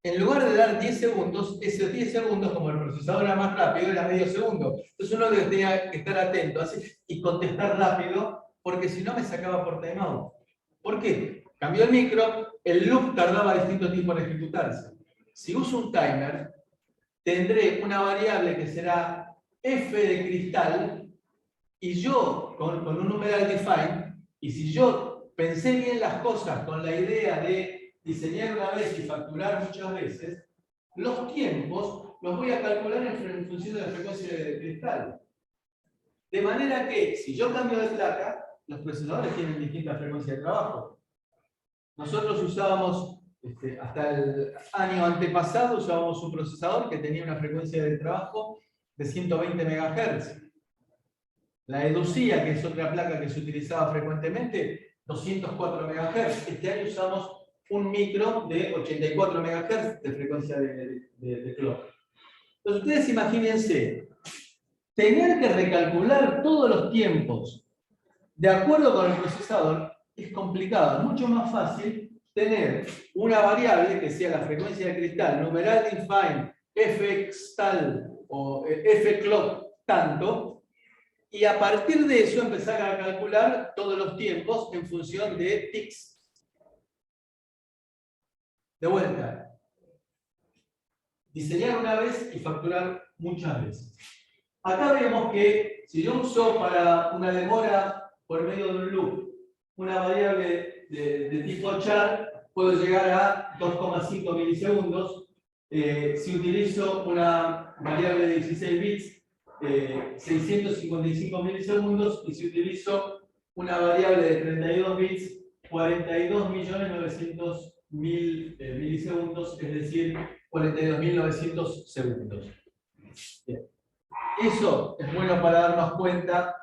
en lugar de dar 10 segundos, esos 10 segundos, como el procesador era más rápido, era medio segundo. Entonces uno tenía que estar atento y contestar rápido, porque si no me sacaba por timeout. ¿Por qué? Cambió el micro, el loop tardaba distinto tiempo en ejecutarse. Si uso un timer, tendré una variable que será f de cristal, y yo, con un numeral define, y si yo pensé bien las cosas con la idea de diseñar una vez y facturar muchas veces, los tiempos los voy a calcular en función de la frecuencia de cristal. De manera que, si yo cambio de placa, los procesadores tienen distintas frecuencias de trabajo. Nosotros usábamos, hasta el año antepasado, usábamos un procesador que tenía una frecuencia de trabajo de 120 MHz. La Educía, que es otra placa que se utilizaba frecuentemente, 204 MHz. Este año usamos un micro de 84 MHz de frecuencia de clock. Entonces, ustedes imagínense, tener que recalcular todos los tiempos de acuerdo con el procesador es complicado. Es mucho más fácil tener una variable que sea la frecuencia de cristal, numeral define, fx tal o fclock tanto, y a partir de eso empezar a calcular todos los tiempos en función de tics. De vuelta, diseñar una vez y facturar muchas veces. Acá vemos que si yo uso para una demora por medio de un loop una variable de tipo char, puedo llegar a 2,5 milisegundos. Si utilizo una variable de 16 bits, 655 milisegundos, y si utilizo una variable de 32 bits, 42.900.000 milisegundos, es decir, 42.900 segundos. Bien. Eso es bueno para darnos cuenta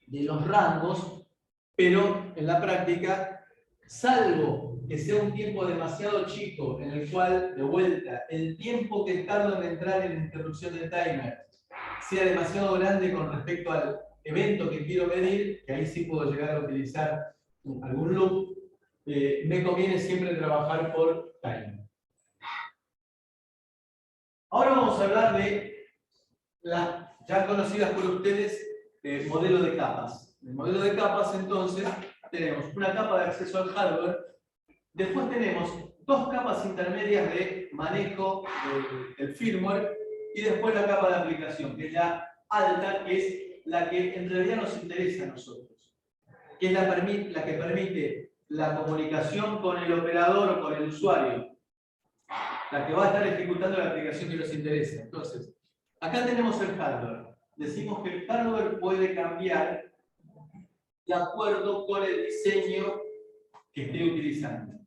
de los rangos, pero en la práctica, salvo que sea un tiempo demasiado chico en el cual, de vuelta, el tiempo que tardo en entrar en la interrupción del timer sea demasiado grande con respecto al evento que quiero medir, que ahí sí puedo llegar a utilizar algún loop, me conviene siempre trabajar por timer. Ahora vamos a hablar de las ya conocidas por ustedes modelo de capas. En el modelo de capas, entonces, tenemos una capa de acceso al hardware, después tenemos dos capas intermedias de manejo del firmware, y después la capa de aplicación, que es la alta, que es la que en realidad nos interesa a nosotros, que es la que permite la comunicación con el operador o con el usuario, la que va a estar ejecutando la aplicación que nos interesa. Entonces, acá tenemos el hardware. Decimos que el hardware puede cambiar de acuerdo con el diseño que esté utilizando.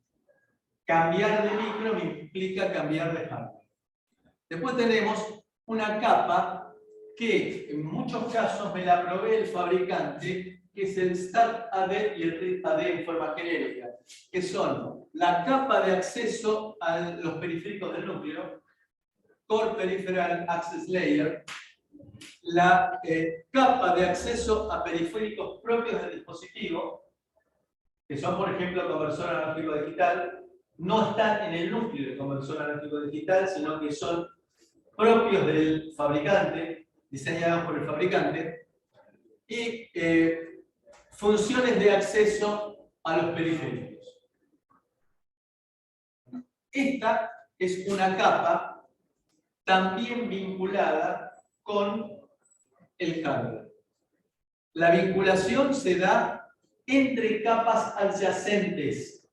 Cambiar de micro me implica cambiar de hardware. Después tenemos una capa que en muchos casos me la provee el fabricante, que es el Start AD y el Read AD en forma genérica, que son la capa de acceso a los periféricos del núcleo, Core Peripheral Access Layer, la capa de acceso a periféricos propios del dispositivo, que son, por ejemplo, conversor analógico digital, no están en el núcleo de conversor analógico digital, sino que son propios del fabricante, diseñados por el fabricante, y funciones de acceso a los periféricos. Esta es una capa también vinculada con el hardware. La vinculación se da entre capas adyacentes.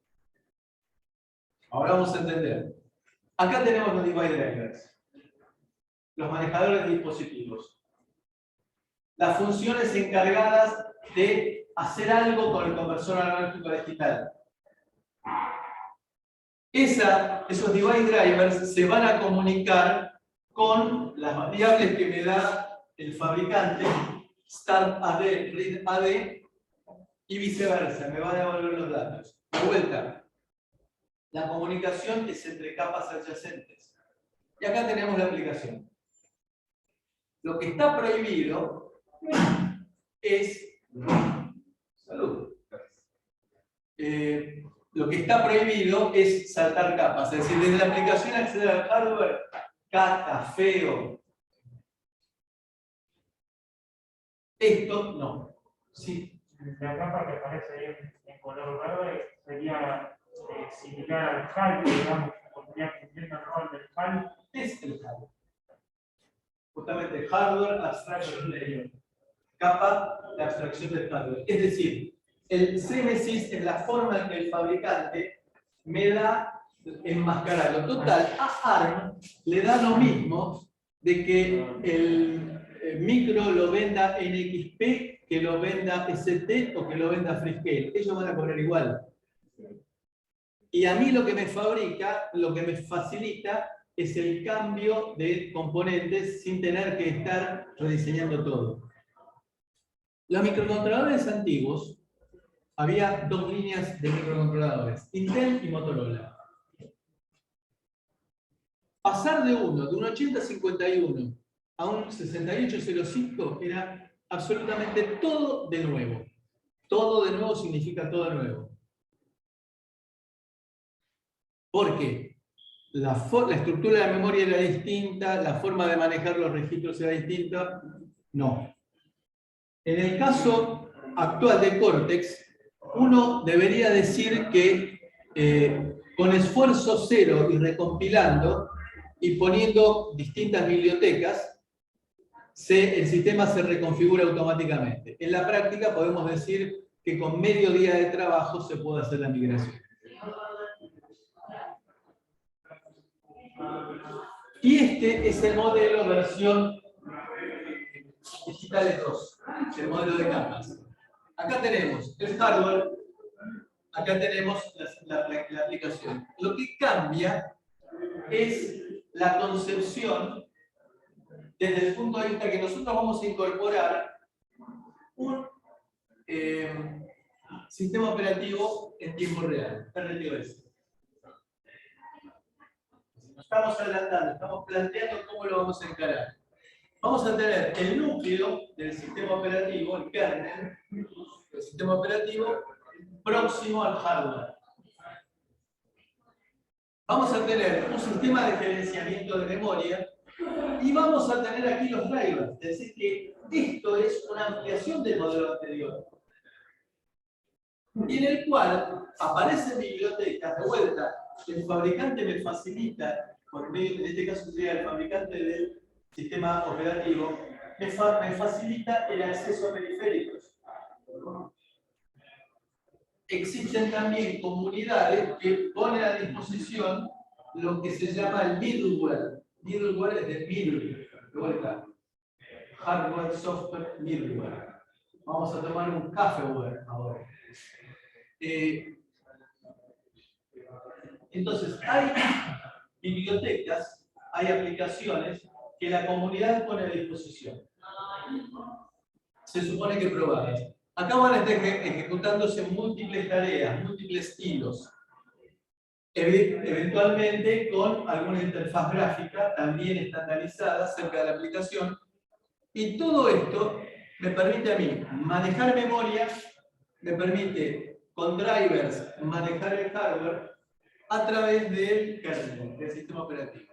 Ahora vamos a entender. Acá tenemos los device drivers. los manejadores de dispositivos. Las funciones encargadas de hacer algo con el conversor analógico a digital. Esos device drivers se van a comunicar con las variables que me da el fabricante, start AD, read AD, y viceversa, me va a devolver los datos. De vuelta, la comunicación es entre capas adyacentes. Y acá tenemos la aplicación. Lo que está prohibido es... Salud. Lo que está prohibido es saltar capas. Es decir, desde la aplicación acceder al hardware, cata, feo. Esto no. Sí. La capa que aparece ahí en color verde sería similar al HAL, digamos, podría cumplir el rol del HAL. Es el hardware. Justamente Hardware Abstraction Layer. Capa de abstracción del hardware. Es decir, el CMSIS es la forma en que el fabricante me da enmascararlo. Total, a ARM le da lo mismo de que el micro lo venda NXP, que lo venda ST o que lo venda Freescale. Ellos van a cobrar igual. Y a mí lo que me fabrica, lo que me facilita, es el cambio de componentes sin tener que estar rediseñando todo. Los microcontroladores antiguos, había dos líneas de microcontroladores, Intel y Motorola. Pasar de un 8051 a un 6805 era absolutamente todo de nuevo. Todo de nuevo significa todo de nuevo. ¿Por qué? La estructura de la memoria era distinta, la forma de manejar los registros era distinta. No. En el caso actual de Cortex, uno debería decir que con esfuerzo cero y recompilando y poniendo distintas bibliotecas, el sistema se reconfigura automáticamente. En la práctica podemos decir que con medio día de trabajo se puede hacer la migración. Y este es el modelo versión Digitales 2, el modelo de capas. Acá tenemos el hardware, acá tenemos la aplicación. Lo que cambia es la concepción desde el punto de vista que nosotros vamos a incorporar un sistema operativo en tiempo real, RTOS. Estamos adelantando, estamos planteando cómo lo vamos a encarar. Vamos a tener el núcleo del sistema operativo, el kernel del sistema operativo, próximo al hardware. Vamos a tener un sistema de gerenciamiento de memoria y vamos a tener aquí los drivers. Es decir, que esto es una ampliación del modelo anterior. Y en el cual aparecen bibliotecas de vuelta. El fabricante me facilita, por medio, en este caso sería el fabricante del sistema operativo, me facilita el acceso a periféricos. Existen también comunidades que ponen a disposición lo que se llama el middleware. Middleware es de middle, de vuelta. Hardware, software, middleware. Vamos a tomar un caféware ahora. Entonces, hay bibliotecas, hay aplicaciones que la comunidad pone a disposición. Se supone que probadas. Acá van a estar ejecutándose múltiples tareas, múltiples hilos. Eventualmente con alguna interfaz gráfica también estandarizada cerca de la aplicación. Y todo esto me permite a mí manejar memoria, me permite con drivers manejar el hardware a través del kernel, del sistema operativo.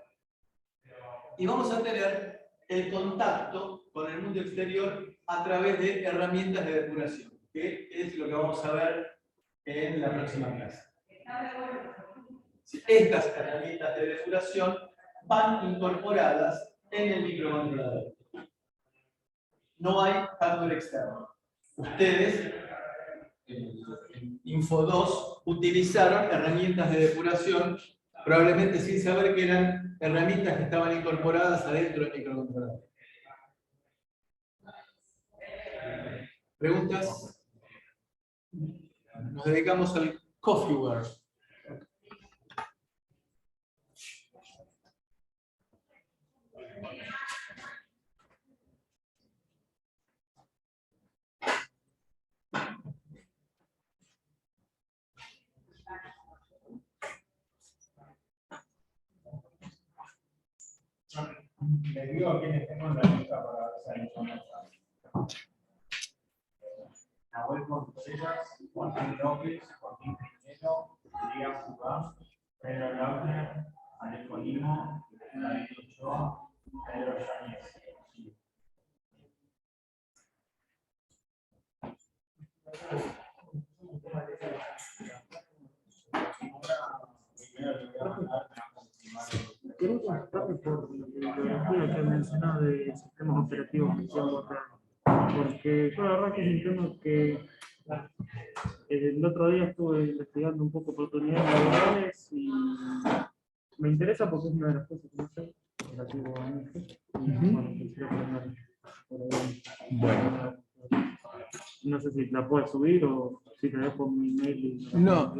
Y vamos a tener el contacto con el mundo exterior a través de herramientas de depuración, que es lo que vamos a ver en la próxima clase. Estas herramientas de depuración van incorporadas en el microcontrolador. No hay hardware externo. Ustedes, en Info 2, utilizaron herramientas de depuración probablemente sin saber que eran herramientas que estaban incorporadas adentro del microcontrolador. ¿Preguntas? Nos dedicamos al coffeeware. Les digo a quienes tengo en la lista para esa información. Nahuel Contreras, Joaquín López, Joaquín Primero, Elías Jugán, Pedro Lautner, Alejo Limo, David Ochoa, Pedro Yáñez. Quiero preguntarte por la tecnología que mencionaba de sistemas operativos que se borran, porque yo la verdad que es un tema que el otro día estuve investigando un poco oportunidades laborales y me interesa porque es una de las cosas que no sé relativo a mí. Y bueno, quisiera aprender por ahí. Bueno. No sé si la puedes subir o si te dejo mi mail. No,